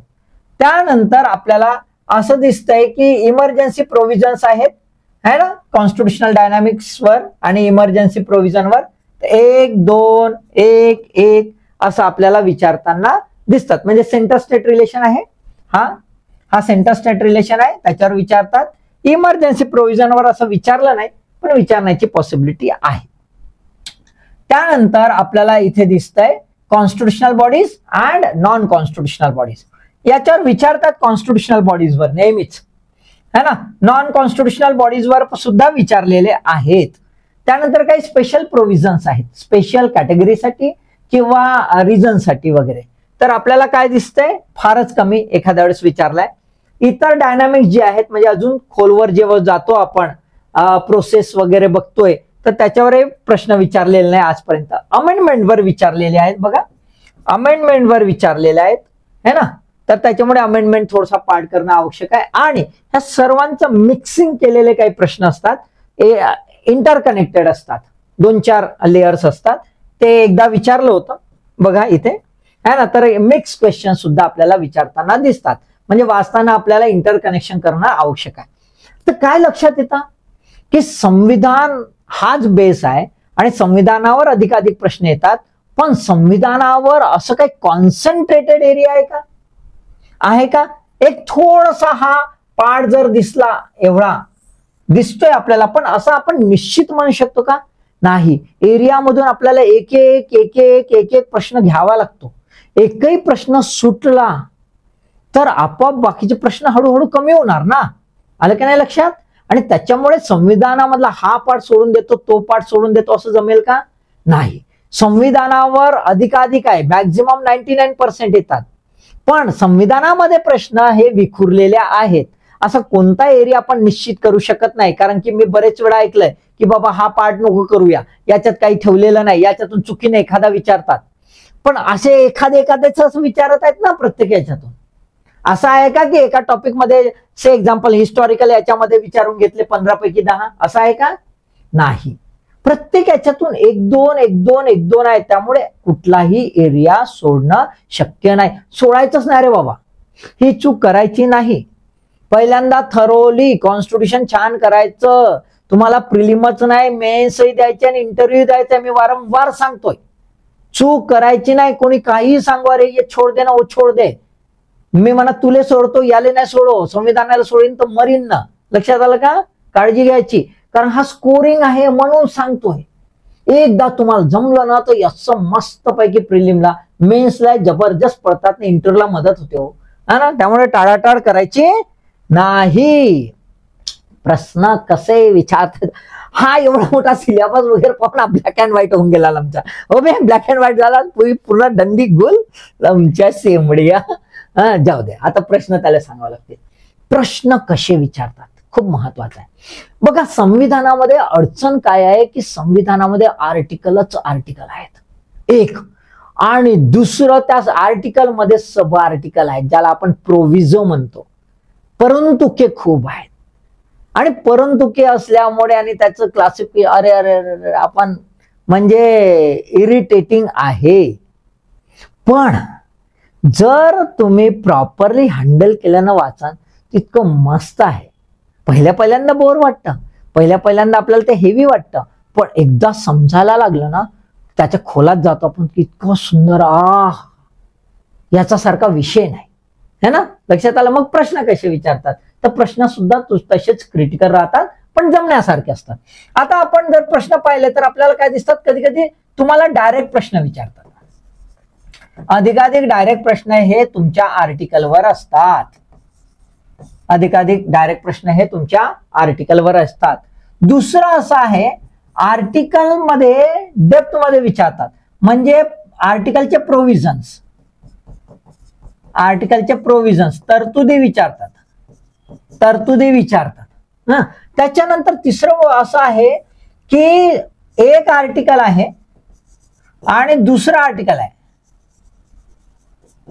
त्यानंतर आपल्याला असं दिसतंय की इमर्जन्सी प्रोव्हिजन्स आहेत है ना, कॉन्स्टिट्युशनल डायनामिक्सवर आणि इमर्जन्सी प्रोव्हिजनवर 1 2 1 1 असं आपल्याला विचारताना दिसतात. म्हणजे सेंटर स्टेट रिलेशन आहे, हा सेंटर स्टेट रिलेशन आहे, त्याच्यावर विचारतात. इमर्जन्सी प्रोव्हिजनवर असं विचारलं नाही पण विचारण्याची पॉसिबिलिटी आहे. त्यानंतर आपल्याला इथे दिसतंय constitutional bodies and non constitutional bodies. याच्यावर विचारतात कॉन्स्टिट्युशनल बॉडीजवर नेहमीच है ना. नॉन कॉन्स्टिट्युशनल बॉडीजवर सुद्धा विचारलेले आहेत. त्यानंतर काही स्पेशल प्रोव्हिजन्स आहेत स्पेशल कॅटेगरीसाठी किंवा रिजनसाठी वगैरे. तर आपल्याला काय दिसतंय, फारच कमी एखाद्या वेळेस विचारलाय. इतर डायनामिक्स जे आहेत म्हणजे अजून खोलवर जेव्हा जातो आपण प्रोसेस वगैरे बघतोय तर त्याच्यावर प्रश्न विचारलेले नाही आजपर्यंत. अमेंडमेंटवर विचारलेले आहेत बघा, अमेंडमेंटवर विचारलेले आहेत है ना. तर त्याच्यामुळे अमेंडमेंट थोडासा पाठ करणं आवश्यक आहे. आणि ह्या सर्वांचं मिक्सिंग केलेले काही प्रश्न असतात, इंटरकनेक्टेड असतात, 2-4 लेयर्स असतात. ते एकदा विचारलं होतं बघा इथे है ना. तर मिक्स क्वेश्चन सुद्धा आपल्याला विचारताना दिसतात. म्हणजे वाचताना आपल्याला इंटरकनेक्शन करणं आवश्यक आहे. तर काय लक्षात येतं की संविधान हाच बेस आहे आणि संविधानावर अधिकाधिक प्रश्न येतात. पण संविधानावर असं काही कॉन्सन्ट्रेटेड एरिया आहे का? एक थोडासा हा पार्ट जर दिसला, एवढा दिसतोय आपल्याला, पण असं आपण निश्चित म्हणू शकतो का? नाही. एरियामधून आपल्याला एक एक प्रश्न घ्यावा लागतो. एकही प्रश्न सुटला तर आपोआप बाकीचे प्रश्न हळूहळू कमी होणार ना. आलं की नाही लक्षात? आणि त्याच्यामुळे संविधानामधला हा पार्ट सोडून देतो, तो पार्ट सोडून देतो असं जमेल का? नाही. संविधानावर अधिकाधिक आहे, मॅक्झिमम 99% येतात. पण संविधानामध्ये प्रश्न हे विखुरलेले आहेत. असा कोणता एरिया आपण निश्चित करू शकत नाही. कारण की मी बरेच वेळा ऐकलंय की बाबा हा पार्ट नको करूया, याच्यात काही ठेवलेलं नाही, याच्यातून चुकीने एखादा विचारतात. पण असे एखाद्याच विचारत आहेत ना प्रत्येक याच्यातून. असं आहे का की एका टॉपिक मध्ये से एक्झाम्पल हिस्टॉरिकल याच्यामध्ये विचारून घेतले 15 पैकी 10, असं आहे का? नाही. प्रत्येक याच्यातून 1-2 आहे. त्यामुळे कुठलाही एरिया सोडणं शक्य नाही. सोडायचंच नाही रे बाबा, ही चूक करायची नाही. पहिल्यांदा थरोली कॉन्स्टिट्यूशन छान करायचं. तुम्हाला प्रिलिमच नाही, मेन्सही द्यायचे आणि इंटरव्ह्यू द्यायचा. मी वारंवार सांगतोय, चूक करायची नाही. कोणी काही सांगू, अरे ये छोड दे ना, वो छोड दे. मी म्हणा तुले सोडतो, याले नाही सोडो, संविधानाला सोडीन तर मरीन ना. लक्षात आलं का? काळजी घ्यायची. कारण हा स्कोरिंग आहे म्हणून सांगतोय. एकदा तुम्हाला जमलं ना तर असं मस्त पैकी प्रिलिमला, मेन्सला जबरदस्त पडतात ना, इंटरव्ह्यूला मदत होते हो ना. त्यामुळे टाळाटाळ करायची नाही. प्रश्न कसे विचारतात, हा एवढा मोठा सिलेबस वगैरे पाहून ब्लॅक अँड व्हाईट होऊन गेला आमचा. हो बे, ब्लॅक अँड व्हाईट झाला, पूर्ण दंडी गुल आमच्या सेमडिया. जाऊ दे, आता प्रश्न त्याला सांगावं लागते. प्रश्न कसे विचारतात खूप महत्वाचं आहे. बघा संविधानामध्ये अडचण काय आहे की संविधानामध्ये आर्टिकलच आर्टिकल आहेत एक, आणि दुसरं त्या आर्टिकल मध्ये सब आर्टिकल आहेत ज्याला आपण प्रोव्हिजो म्हणतो. परंतुके खूप आहेत आणि परंतुके असल्यामुळे आणि त्याचं क्लासिफिक अरे अरे अरे आपण म्हणजे इरिटेटिंग आहे. पण जर तुम्ही प्रॉपरली हँडल केलं ना वाचन, तितकं मस्त आहे. पहिल्यांदा बोर वाटतं, पहिल्यांदा आपल्याला ते हेवी वाटतं, पण एकदा समजायला लागलं ना त्याच्या खोलात जातो आपण, इतकं सुंदर, याचा सारखा विषय नाही, है ना. लक्षात आलं. मग प्रश्न कसे विचारतात, तर प्रश्न सुद्धा तसेच क्रिटिकल राहतात, पण जमण्यासारखे असतात. आता आपण जर प्रश्न पाहिले तर आपल्याला काय दिसतात, कधी कधी तुम्हाला डायरेक्ट प्रश्न विचारतात. अधिकाधिक डायरेक्ट प्रश्न हे तुमच्या आर्टिकलवर असतात. अधिकाधिक डायरेक्ट प्रश्न हे तुमच्या आर्टिकलवर असतात. दुसरं असं आहे, आर्टिकल मध्ये डेप्थ मध्ये विचारतात, म्हणजे आर्टिकलचे प्रोव्हिजन्स, तरतुदी विचारतात. त्याच्यानंतर तिसरं असं आहे की एक आर्टिकल आहे आणि दुसरं आर्टिकल आहे,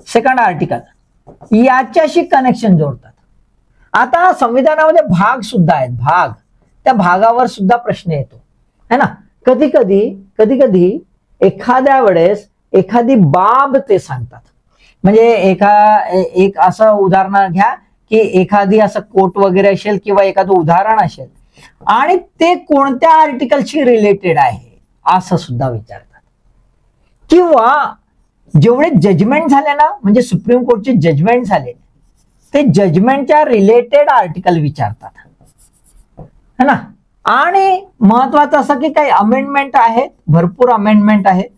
सेकंड आर्टिकल, याच्याशी कनेक्शन जोडतात. आता संविधानामध्ये भाग सुद्धा आहेत, त्या भागावर सुद्धा प्रश्न येतो, है ना. कधी कधी एखाद्या वेळेस एखादी बाब ते सांगतात, म्हणजे एक असं उदाहरण घ्या की एखादी असं कोट वगैरे असेल किंवा एखादं उदाहरण असेल आणि ते कोणत्या आर्टिकलशी रिलेटेड आहे असं सुद्धा विचारतात. किंवा जेवढे जजमेंट झाले ना, म्हणजे सुप्रीम कोर्टचे जजमेंट झाले, ते जजमेंटच्या रिलेटेड आर्टिकल विचारतात, है ना. आणि महत्वाचं असं की काही अमेंडमेंट आहेत, भरपूर अमेंडमेंट आहेत,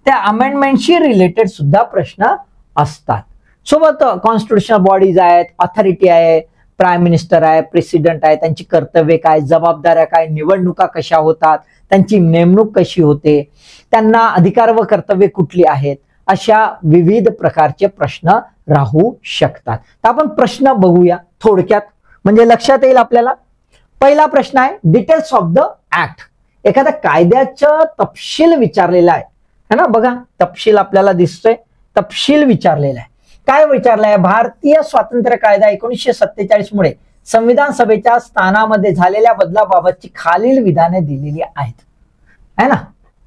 त्या अमेंडमेंटशी रिलेटेड सुद्धा प्रश्न असतात. सोबत कॉन्स्टिट्युशनल बॉडीज आहेत, ऑथॉरिटी आहे, प्राईम मिनिस्टर आहे, प्रेसिडेंट आहे, त्यांची कर्तव्ये काय, जबाबदाऱ्या काय, निवडणुका कशा होतात, त्यांची नेमणूक कशी होते, त्यांना अधिकार व कर्तव्ये कुठली आहेत, अशा विविध प्रकारचे प्रश्न राहू शकतात. तर आपण प्रश्न बघूया थोडक्यात, म्हणजे लक्षात येईल आपल्याला. पहिला प्रश्न आहे, डिटेल्स ऑफ द ऍक्ट. एखाद्या कायद्याचं तपशील विचारलेला आहे, है ना. बघा तपशील आपल्याला दिसतोय, तपशील विचारलेला आहे. काय विचारलंय, भारतीय स्वातंत्र्य कायदा 1947 मुळे संविधान सभेच्या स्थानामध्ये झालेल्या बदलाबाबतची खालील विधाने दिलेली आहेत, है ना.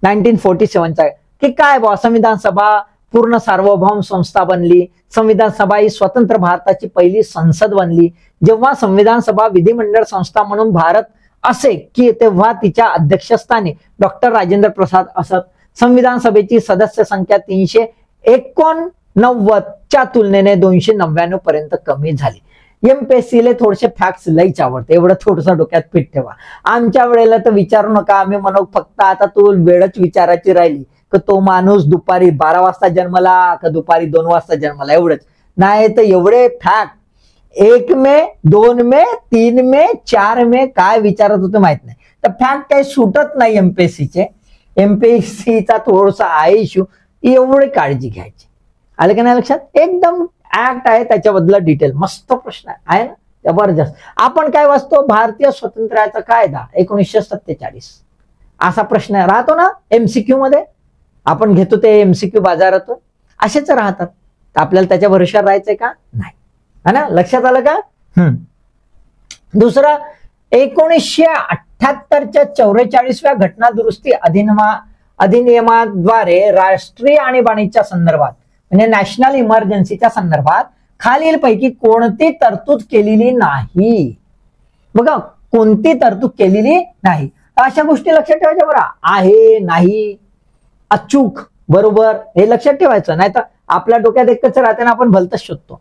1947चा की काय बा, संविधान सभा पूर्ण सार्वभौम संस्था बनली, संविधान सभा ही स्वतंत्र भारताची पहिली संसद बनली. जेव्हा संविधान सभा विधिमंडळ संस्था म्हणून भारत असे की तेव्हा तिच्या अध्यक्षस्थानी डॉक्टर राजेंद्र प्रसाद असत. संविधान सभेची सदस्य संख्या 389च्या तुलनेने 299 पर्यंत कमी झाली. एमपीएससीले थोडेसे फॅक्ट्स लईच आवडते, एवढं थोडंसं डोक्यात फिट ठेवा. आमच्या वेळेला तर विचारू नका, आम्ही म्हणू फक्त आता तू वेळच विचारायची राहिली की तो माणूस दुपारी 12 वाजता जन्मला का दुपारी 2 वाजता जन्मला, एवढंच. नाही तर एवढे फॅक्ट 1 मे 2 मे 3 मे 4 मे काय विचारत होते माहित नाही. तर फॅक्ट काही सुटत नाही एमपीएससीचे. एमपीएससीचा थोडासा आहे इश्यू, एवढी काळजी घ्यायची. आले का नाही लक्षात. एकदम ऍक्ट आहे, त्याच्याबद्दल डिटेल मस्त प्रश्न आहे ना, जबरदस्त. आपण काय वाचतो, भारतीय स्वातंत्र्याचा कायदा 1947 असा प्रश्न राहतो ना एमसीक्यू मध्ये. आपण घेतो ते एमसीक्यू बाजारातून, असेच राहतात. तर आपल्याला त्याच्या भरोश्यावर राहायचंय का, नाही, है ना. लक्षात आलं का. दुसरं, 1978च्या 44व्या घटना दुरुस्ती अधिनियमाद्वारे राष्ट्रीय आणीबाणीच्या संदर्भात, म्हणजे नॅशनल इमर्जन्सीच्या संदर्भात खालीलपैकी कोणती तरतूद केलेली नाही. बघा कोणती तरतूद केलेली नाही, अशा गोष्टी लक्षात ठेवायच्या बरं. आहे, नाही, अचूक, बरोबर, हे लक्षात ठेवायचं. नाही तर आपल्या डोक्यात एकच राहते ना, आपण भलतच शोधतो.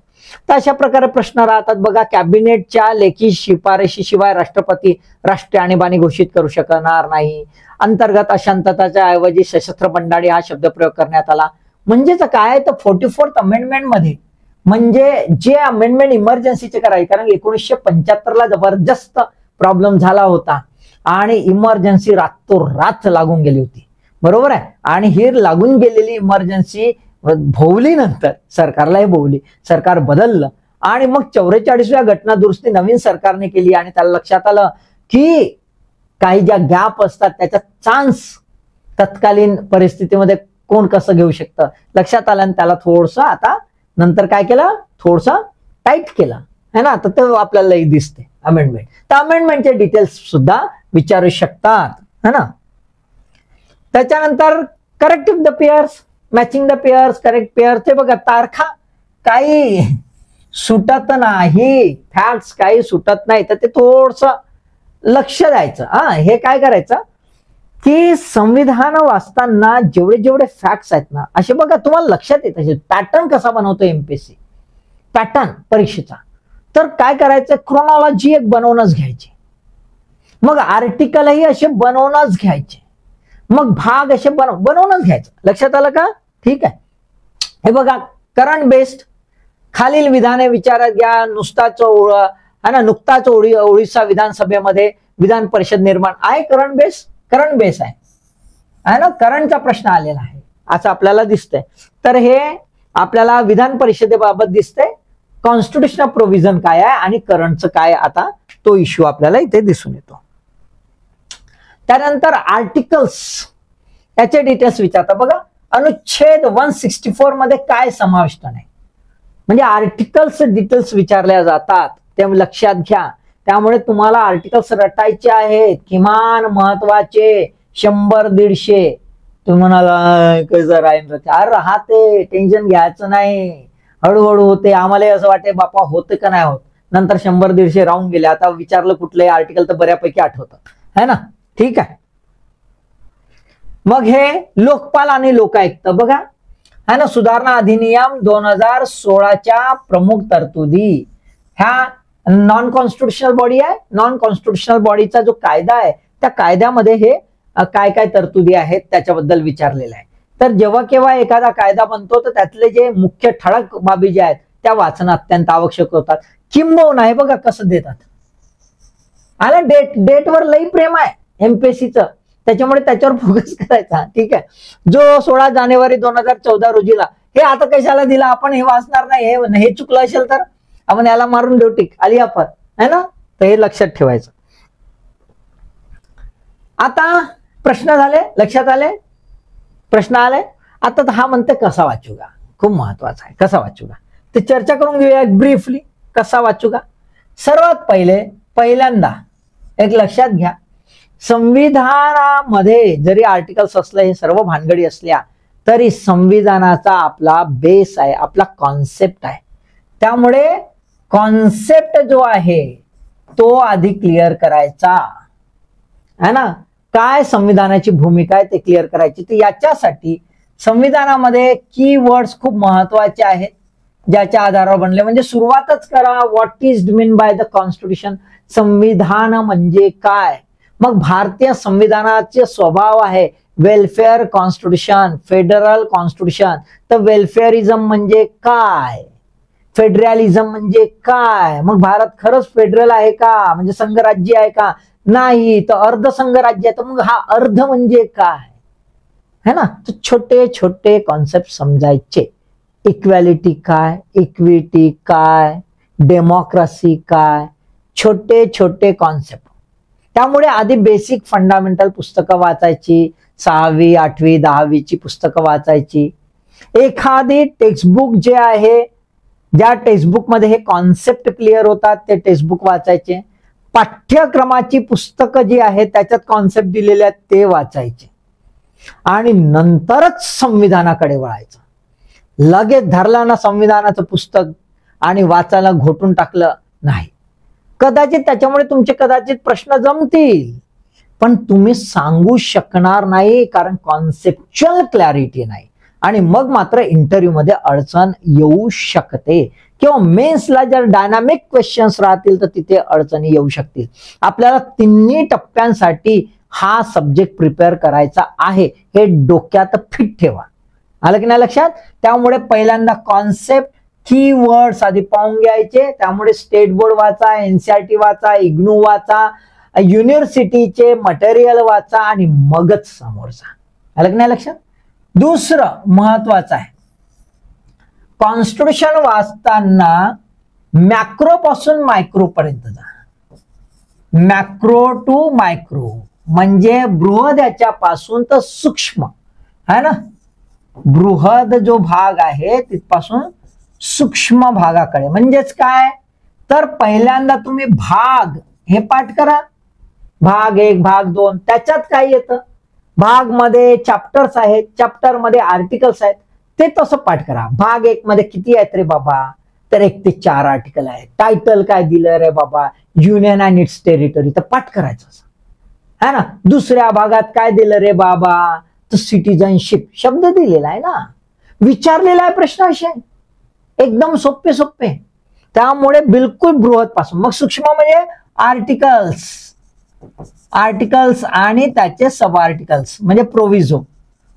तर अशा प्रकारे प्रश्न राहतात. बघा, कॅबिनेटच्या लेखी शिफारशीशिवाय राष्ट्रपती राष्ट्रीय आणीबाणी घोषित करू शकणार नाही. अंतर्गत अशांतताच्या ऐवजी सशस्त्र बंडाळी हा शब्द प्रयोग करण्यात आला. म्हणजेच काय, तर 44th अमेंडमेंट मध्ये, म्हणजे जे अमेंडमेंट इमर्जन्सीचे करायचे, कारण 1975ला जबरदस्त प्रॉब्लेम झाला होता आणि इमर्जन्सी रातोरात लागून गेली होती, बरोबर आहे. आणि ही लागून गेलेली इमर्जन्सी भोवली, नंतर सरकारलाही भोवली, सरकार बदललं आणि मग 44व्या घटना दुरुस्ती नवीन सरकारने केली. आणि त्याला लक्षात आलं की काही ज्या गॅप असतात त्याचा चान्स तत्कालीन परिस्थितीमध्ये कोण कसं घेऊ शकतं लक्षात आलं. आणि त्याला थोडंसं आता नंतर काय केलं, थोडंसं टाईट केलं, है ना. तर ते आपल्यालाही दिसते अमेंडमेंट. तर अमेंडमेंटचे डिटेल्स सुद्धा विचारू शकतात, है ना. त्याच्यानंतर correcting the pairs, matching the pairs, correct pairs. ते बघा, तारखा काही सुटत नाही, फॅक्ट्स काही सुटत नाही, तर ते थोडस लक्ष द्यायचं. हे काय करायचं की संविधान वाचताना जेवढे जेवढे फॅक्ट्स आहेत ना, असे बघा तुम्हाला लक्षात येत पॅटर्न कसा बनवतो एमपीएससी, पॅटर्न परीक्षेचा. तर काय करायचं, क्रोनॉलॉजी एक बनवूनच घ्यायची, मग आर्टिकलही असे बनवूनच घ्यायचे, मग भाग असे बनवूनच घ्यायचं. लक्षात आलं का? ठीक आहे. हे बघा, करंट बेस्ड खालील विधाने विचारात घ्या. नुकताच ओडिशा विधानसभेमध्ये विधान परिषद निर्माण आहे. करंट बेस आहे ना, करंटचा प्रश्न आलेला आहे असं आपल्याला दिसतंय. तर हे आपल्याला विधान परिषदेबाबत दिसतंय. कॉन्स्टिट्यूशनल प्रोव्हिजन काय आहे आणि करंटचं काय, आता तो इश्यू आपल्याला इथे दिसून येतो. त्यानंतर आर्टिकल्स याचे डिटेल्स विचारतात. बघा, अनुच्छेद 164 मध्ये काय समाविष्ट नाही, म्हणजे आर्टिकल्स डिटेल्स विचारल्या जातात, ते लक्षात घ्या. त्यामुळे तुम्हाला आर्टिकल्स रटायचे आहेत, किमान महत्वाचे 100-150. तुम्ही म्हणाला कसं राहते, टेन्शन घ्यायचं नाही, हळूहळू होते. आम्हाला असं वाटते बापा होते का नाही होत, नंतर 100-150 राहून गेले. आता विचारलं कुठलंही आर्टिकल तर बऱ्यापैकी आठवतं, है ना. ठीक आहे. मग हे लोकपाल आणि लोकायुक्त बघा, है ना. सुधारणा अधिनियम 2016च्या प्रमुख तरतुदी ह्या नॉन कॉन्स्टिट्युशनल बॉडी आहे. नॉन कॉन्स्टिट्युशनल बॉडीचा जो कायदा आहे, त्या कायद्यामध्ये हे काय काय तरतुदी आहेत त्याच्याबद्दल विचारलेलं आहे. तर जेव्हा केव्हा एखादा कायदा बनतो तर त्यातले जे मुख्य ठळक बाबी ज्या आहेत त्या वाचणं अत्यंत आवश्यक होतात. किंबहुना हे बघा कसं देतात, आला डेटवर लई प्रेम आहे एमपीएससीचं, त्याच्यामुळे त्याच्यावर फोकस करायचा. ठीक आहे. जो 16 जानेवारी 2014 रोजीला, हे आता कशाला दिला, आपण हे वाचणार नाही, हे चुकलं असेल तर आपण याला मारून देऊ टिक, आली आपण, है ना. तर हे लक्षात ठेवायचं. आता प्रश्न झाले, लक्षात आले, प्रश्न आले. आता हा म्हणते कसा वाचू का, खूप महत्वाचा आहे, कसा वाचू का, ते चर्चा करून घेऊया ब्रीफली. कसा वाचू का, सर्वात पहिल्यांदा एक लक्षात घ्या, संविधानामध्ये जरी आर्टिकल्स असले, हे सर्व भानगडी असल्या तरी संविधानाचा आपला बेस आहे, आपला कॉन्सेप्ट आहे. त्यामुळे कॉन्सेप्ट जो आहे तो आधी क्लिअर करायचा, है ना. काय संविधानाची भूमिका आहे ते क्लिअर करायची. तर याच्यासाठी संविधानामध्ये कीवर्ड्स खूप महत्वाचे आहेत, ज्याच्या आधारावर बनले. म्हणजे सुरुवातच करा, what is mean by the constitution, संविधान म्हणजे काय. मग भारतीय संविधानाचे स्वभाव आहे वेलफेअर कॉन्स्टिट्यूशन, फेडरल कॉन्स्टिट्यूशन. तर वेलफेअरिझम म्हणजे काय, फेडरलिझम म्हणजे काय. मग भारत खरंच फेडरल आहे का, म्हणजे संघराज्य आहे का, नाही, तर अर्ध संघराज्य आहे. तर मग हा अर्ध म्हणजे काय, है ना. तर छोटे छोटे कॉन्सेप्ट समजायचे. इक्वॅलिटी काय, इक्विटी काय, डेमोक्रेसी काय, छोटे छोटे कॉन्सेप्ट. त्यामुळे आधी बेसिक फंडामेंटल पुस्तकं वाचायची, 6वी 8वी 10वीची पुस्तकं वाचायची. एखादी टेक्स्टबुक जे आहे, ज्या टेक्स्टबुकमध्ये हे कॉन्सेप्ट क्लिअर होतात ते टेक्स्टबुक वाचायचे. पाठ्यक्रमाची पुस्तकं जी आहेत त्याच्यात कॉन्सेप्ट दिलेले आहेत ते वाचायचे, आणि नंतरच संविधानाकडे वळायचं. लगेच धरला ना संविधानाचं पुस्तक आणि वाचायला घोटून टाकलं, नाही. कदाचित त्याच्यामुळे तुमचे कदाचित प्रश्न जमतील, पण तुम्ही सांगू शकणार नाही, कारण कॉन्सेप्च्युअल क्लॅरिटी नाही. आणि मग मात्र इंटरव्ह्यू मध्ये अडचण येऊ शकते, किंवा मेन्सला जर डायनामिक क्वेश्चन्स राहतील तर तिथे अडचणी येऊ शकतील. आपल्याला तिन्ही टप्प्यांसाठी हा सब्जेक्ट प्रिपेअर करायचा आहे, हे डोक्यात फिट ठेवा. आलं की नाही लक्षात. त्यामुळे पहिल्यांदा कॉन्सेप्ट, कीवर्ड्स आधी पाहून घ्यायचे. त्यामुळे स्टेट बोर्ड वाचा, एनसीईआरटी वाचा, इग्नू वाचा, युनिव्हर्सिटीचे मटेरियल वाचा, आणि मगच समोरचा. आलं की नाही लक्षात. दुसरं महत्वाचं आहे, कॉन्स्टिट्यूशन वाचताना मॅक्रो पासून मायक्रो पर्यंत जा. मॅक्रो टू मायक्रो म्हणजे बृहद याच्यापासून तर सूक्ष्म, है ना. बृहद जो भाग आहे तिथपासून सूक्ष्म भागाकडे. म्हणजेच काय, तर पहिल्यांदा तुम्ही भाग हे पाठ करा, भाग 1 भाग 2. त्याच्यात काय येतं, भाग मध्ये चॅप्टर्स आहेत, चॅप्टर मध्ये आर्टिकल्स आहेत, ते तसं पाठ करा. भाग 1 मध्ये किती आहेत रे बाबा, तर 1 ते 4 आर्टिकल आहे. टायटल काय दिलं रे बाबा, युनियन अँड इट्स टेरिटरी, तर पाठ करायचं असं है ना. दुसऱ्या भागात काय दिलं रे बाबा, तर सिटिझनशिप शब्द दिलेला आहे ना, विचारलेला आहे प्रश्न असे एकदम सोपे सोपे. त्यामुळे बिलकुल बृहत पासून मग सूक्ष्म म्हणजे आर्टिकल्स, आर्टिकल्स आणि त्याचे सब आर्टिकल्स म्हणजे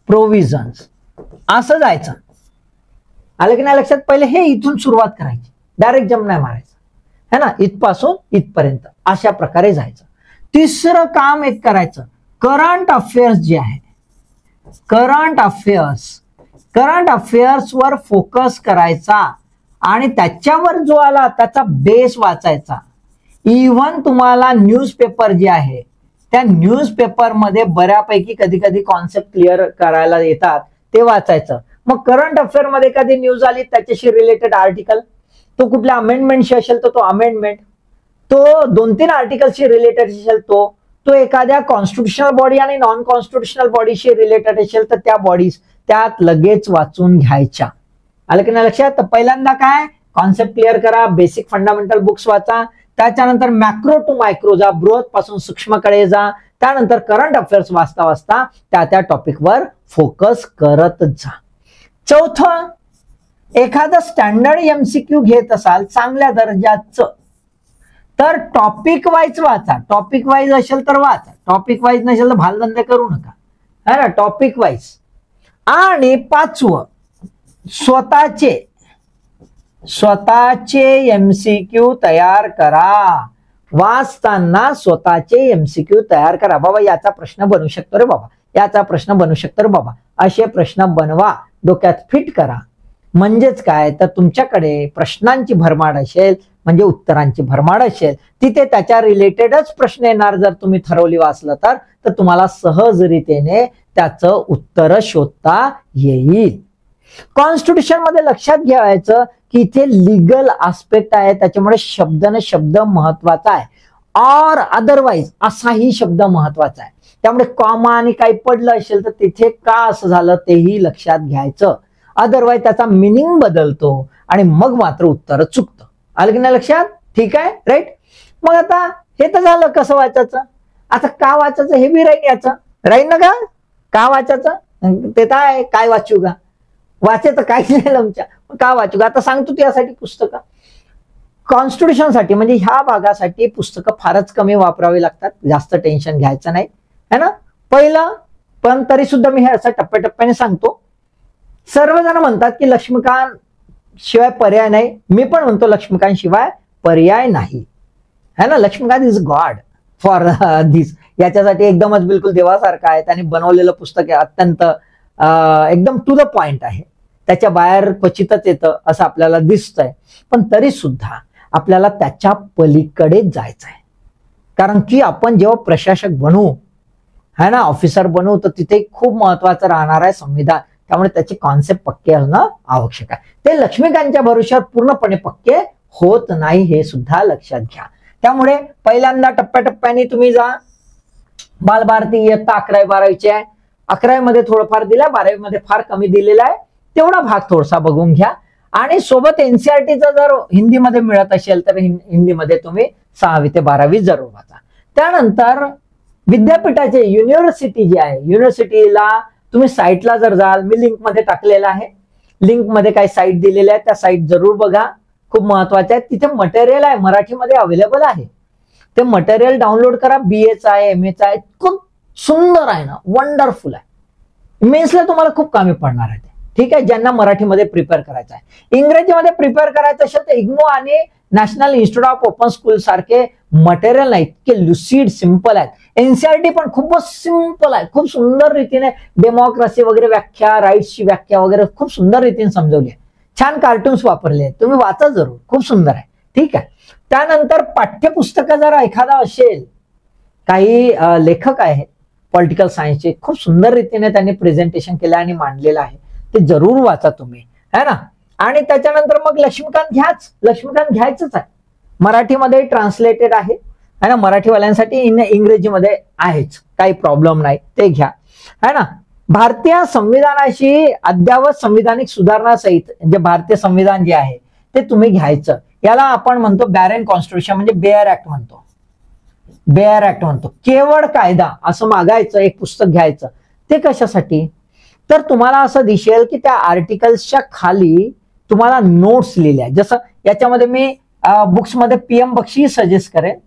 प्रोव्हिजन्स असं जायचं. आलं की नाही लक्षात. पहिले हे इथून सुरुवात करायची, डायरेक्ट जम्प नाही मारायचं है ना, इथपासून इथपर्यंत अशा प्रकारे जायचं. तिसरं काम एक करायचं, करंट अफेअर्स जे आहे, करंट अफेअर्स वर फोकस करायचा आणि त्याच्यावर जो आला त्याचा बेस वाचायचा. इव्हन तुम्हाला न्यूजपेपर जे आहे त्या न्यूजपेपर मध्ये बऱ्यापैकी कधी कधी कॉन्सेप्ट क्लिअर करायला येतात, ते वाचायचं. मग करंट अफेअर मध्ये कधी न्यूज आली त्याच्याशी रिलेटेड आर्टिकल, तो कुठल्या अमेंडमेंटशी असेल तर तो अमेंडमेंट, तो 2-3 आर्टिकलशी रिलेटेड असेल तो एखाद्या कॉन्स्टिट्युशनल बॉडी आणि नॉन कॉन्स्टिट्युशनल बॉडीशी रिलेटेड असेल तर त्या बॉडीज त्यात लगेच वाचून घ्यायच्या. आलं की नाही लक्षात. तर पहिल्यांदा काय, कॉन्सेप्ट क्लिअर करा, बेसिक फंडामेंटल बुक्स वाचा, त्याच्यानंतर मॅक्रो टू मायक्रो जा, बृहत पासून सूक्ष्मकडे जा, त्यानंतर करंट अफेअर्स वाचता वाचता त्या टॉपिकवर फोकस करत जा. चौथं, एखादं स्टँडर्ड एमसीक्यू घेत असाल चांगल्या दर्जाचं तर टॉपिक वाईज वाचा. टॉपिक वाईज असेल तर वाचा, टॉपिक वाईज नसेल तर भालधंदे करू नका है ना, टॉपिक वाईज. आणि 5वं, स्वतःचे एमसीक्यू तयार करा. वाचताना स्वतःचे एमसीक्यू तयार करा. बाबा याचा प्रश्न बनू शकतो रे बाबा, याचा प्रश्न बनू शकतो रे बाबा, असे प्रश्न बनवा, डोक्यात फिट करा. म्हणजेच काय, तर तुमच्याकडे प्रश्नांची भरमाड असेल म्हणजे उत्तरांची भरमाड असेल, तिथे त्याच्या रिलेटेडच प्रश्न येणार. जर तुम्ही थरोली वाचलं तर तुम्हाला सहजरितेने त्याचं उत्तर शोधता येईल. कॉन्स्टिट्यूशन मध्ये लक्षात घ्यायचं की इथे लिगल आस्पेक्ट आहे, त्याच्यामुळे शब्द महत्वाचा आहे. ऑर अदरवाईज असाही शब्द महत्वाचा आहे. त्यामुळे कॉमा आणि काही पडलं असेल तर तिथे का असं झालं तेही लक्षात घ्यायचं. अदरवाईज त्याचा मिनिंग बदलतो आणि मग मात्र उत्तर चुकतं. आलं की नाही लक्षात. ठीक आहे, राईट. मग आता हे तर झालं कसं वाचायचं. आता का वाचायचं हे बी राहील, याचं राहील ना का वाचायचं, ते काय वाचू का, वाचायचं काय नाही आमच्या, का वाचू का. आता सांगतो त्यासाठी पुस्तकं कॉन्स्टिट्यूशन साठी म्हणजे ह्या भागासाठी पुस्तकं फारच कमी वापरावी लागतात, जास्त टेन्शन घ्यायचं नाही है ना. पहिलं पण तरी सुद्धा मी हे असं टप्प्याटप्प्याने सांगतो. सर्वजण म्हणतात की लक्ष्मीकांत शिवाय पर्याय नाही, मी पण म्हणतो लक्ष्मीकांत शिवाय पर्याय नाही है ना. लक्ष्मीकांत इज गॉड फॉर दिस. याच्यासाठी एकदमच बिलकुल देवासारखं आहे. त्याने बनवलेलं पुस्तक आहे, अत्यंत एकदम टू द पॉइंट आहे. त्याच्या बाहेर क्वचितच येतं असं आपल्याला दिसतंय, पण तरी सुद्धा आपल्याला त्याच्या पलीकडे जायचं आहे. कारण की आपण जेव्हा प्रशासक बनू है ना, ऑफिसर बनू, तर तिथे खूप महत्वाचं राहणार आहे संविधान. त्यामुळे त्याचे कॉन्सेप्ट पक्के असणं आवश्यक आहे. ते लक्ष्मीकांतच्या भरोश्यावर पूर्णपणे पक्के होत नाही, हे सुद्धा लक्षात घ्या. त्यामुळे पहिल्यांदा टप्प्याटप्प्याने तुम्ही जा. बालभारती इयत्ता 11वी-12वीची आहे. 11वी मध्ये थोडंफार दिलं, 12वी मध्ये फार कमी दिलेला आहे. तेवढा भाग थोडासा बघून घ्या आणि सोबत एनसीईआरटीचा जर हिंदीमध्ये मिळत असेल तर हिंदीमध्ये तुम्ही 6वी ते 12वी जरूर वाचा. त्यानंतर विद्यापीठाचे युनिव्हर्सिटी जी आहे, युनिव्हर्सिटीला तुम्ही साईटला जर जाल, मी लिंक मध्ये टाकलेला आहे, लिंक मध्ये काही साईट दिलेल्या आहेत, त्या साईट जरूर बघा, खूप महत्वाच्या आहेत. तिथे मटेरियल आहे, मराठीमध्ये अवेलेबल आहे. ते मटेरियल डाउनलोड करा. BAचं आहे, MAचं आहे, खूप सुंदर आहे ना, वंडरफुल आहे. मेन्सला तुम्हाला खूप कामी पडणार आहे. ठीक आहे, ज्यांना मराठीमध्ये प्रिपेअर करायचं आहे. इंग्रजीमध्ये प्रिपेअर करायचं असेल तर इग्नो आणि national institute of open school सारखे मटेरियल नाही, इतके लुसिड सिंपल आहेत. एनसीईआरटी पण खूपच सिंपल आहे, खूप सुंदर रीतीने डेमोक्रेसी वगैरे व्याख्या, राईट्सची व्याख्या वगैरे खूप सुंदर रीतीने समजवली आहे. छान कार्टून्स वापरले आहेत, तुम्ही वाचा जरूर, खूप सुंदर आहे. ठीक आहे. त्यानंतर पाठ्यपुस्तकं जर एखादा असेल, काही लेखक आहेत पॉलिटिकल सायन्सचे, खूप सुंदर रीतीने त्यांनी प्रेझेंटेशन केलं आणि मांडलेलं आहे, ते जरूर वाचा तुम्ही है ना. आणि त्याच्यानंतर मग लक्ष्मीकांत घ्यायचंच आहे. मराठीमध्ये ट्रान्सलेटेड आहे ना, मराठीवाल्यांसाठी इंग्रजीमध्ये आहेच, काही प्रॉब्लेम नाही, ते घ्या है ना. भारतीय संविधानाशी अद्ययावत संविधानिक सुधारणा सहित जे भारतीय संविधान जे आहे ते तुम्ही घ्यायचं. याला आपण म्हणतो बॅरेन कॉन्स्टिट्यूशन, म्हणजे बेअर ऍक्ट म्हणतो. बेअर ऍक्ट म्हणतो. केवळ कायदा असं मागायचं, एक पुस्तक घ्यायचं. ते कशासाठी? तर तुम्हाला असं दिसेल की त्या आर्टिकल्सच्या खाली तुम्हाला नोट्स लिहिल्या. जसं याच्यामध्ये मी बुक्समध्ये पीएम बक्षी सजेस्ट करेन.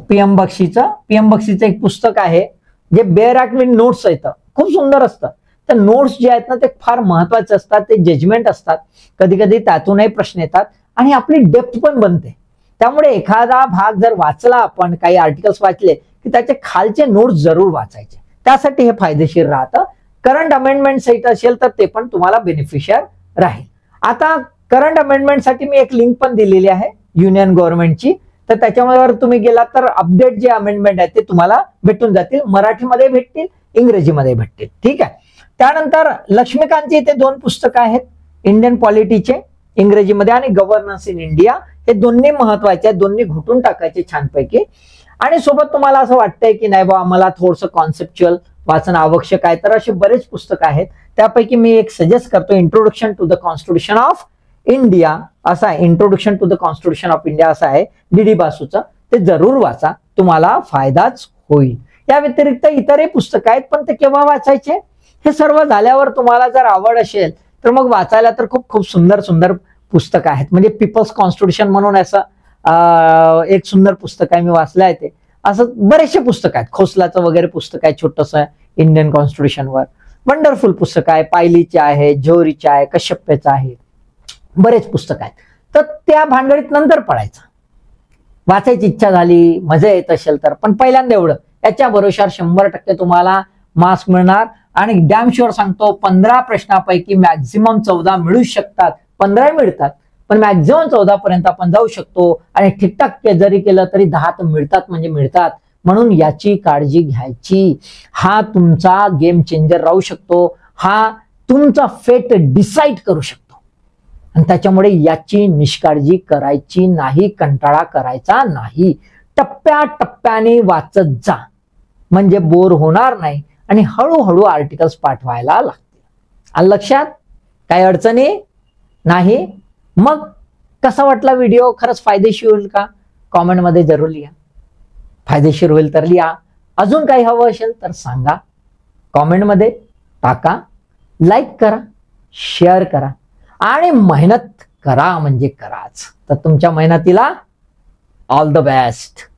पीएम बक्षीचं एक पुस्तक आहे जे बेअर ऍक्ट विथ नोट्स येतं. खूप सुंदर असतं. तर नोट्स जे आहेत ना ते फार महत्वाचे असतात. ते जजमेंट असतात. कधी कधी त्यातूनही प्रश्न येतात आणि आपली डेप्थ पण बनते. त्यामुळे एखादा भाग जर वाचला, आपण काही आर्टिकल्स वाचले की त्याचे खालचे नोट्स जरूर वाचायचे. त्यासाठी हे फायदेशीर राहतं. करंट अमेंडमेंट सहित असेल तर ते पण तुम्हाला बेनिफिशियर राहील. आता करंट अमेंडमेंटसाठी मी एक लिंक पण दिलेली आहे युनियन गव्हर्नमेंटची. तर त्याच्यावर तुम्ही गेलात तर अपडेट जे अमेंडमेंट आहे ते तुम्हाला भेटून जातील. मराठीमध्ये भेटतील, इंग्रजीमध्ये भेटतील. ठीक आहे. त्यानंतर लक्ष्मीकांतचे इथे 2 पुस्तकं आहेत. इंडियन पॉलिटीचे इंग्रजीमध्ये आणि गव्हर्नन्स इन इंडिया. हे दोन्ही महत्वाचे आहेत. दोन्ही घुटून टाकायचे छानपैकी. आणि सोबत तुम्हाला असं वाटतंय की नाही बाबा मला थोडंसं कॉन्सेप्च्युअल वाचन आवश्यक आहे, तर अशी बरेच पुस्तकं आहेत. त्यापैकी मी एक सजेस्ट करतो, introduction to the constitution of India असं आहे. Introduction to the constitution of India असं आहे डी बासूचं. ते जरूर वाचा, तुम्हाला फायदाच होईल. या व्यतिरिक्त इतरही पुस्तकं आहेत, पण ते केव्हा वाचायचे? हे सर्व झाल्यावर तुम्हाला जर आवड असेल तर मग वाचायला तर खूप खूप सुंदर सुंदर पुस्तकं आहेत. म्हणजे पीपल्स कॉन्स्टिट्यूशन म्हणून असं एक सुंदर पुस्तक आहे, मी वाचलं आहे ते. असं बरेचसे पुस्तक आहेत. खोसलाचं वगैरे पुस्तक आहे छोटंसं इंडियन कॉन्स्टिट्यूशनवर. वंडरफुल पुस्तक आहे. पायलीचे आहे, जोहरीचे आहे, कश्यपेचं आहे. बरेच पुस्तक आहेत. तर त्या भानगडीत नंतर पडायचं. वाचायची इच्छा झाली, मजा येत असेल तर. पण पहिल्यांदा एवढं, याच्या भरोशावर 100% तुम्हाला मार्क्स मिळणार. आणि डॅम शुअर सांगतो 15 प्रश्नापैकी मॅक्झिमम 14 मिळू शकतात. 15 मिळतात, पण मॅक्झिमम 14 पर्यंत आपण जाऊ शकतो. आणि ठीकठाक जरी केलं तरी 10 तर मिळतात म्हणजे मिळतात. म्हणून याची काळजी घ्यायची. हा तुमचा गेम चेंजर राहू शकतो. हा तुमचा फेट डिसाईड करू शकतो. आणि त्याच्यामुळे याची निष्काळजी करायची नाही, कंटाळा करायचा नाही. टप्प्याटप्प्याने वाचत जा, म्हणजे बोर होणार नाही आणि हळूहळू आर्टिकल्स पाठवायला लागतील. आणि लक्षात काही अडचणी नाही. मग कसा वाटला व्हिडिओ? खरंच फायदेशीर होईल का? कॉमेंटमध्ये जरूर लिहा. फायदेशीर होईल तर लिहा. अजून काही हवं असेल तर सांगा, कॉमेंटमध्ये टाका. लाईक करा, शेअर करा आणि मेहनत करा म्हणजे कराच. तर तुमच्या मेहनतीला ऑल द बेस्ट.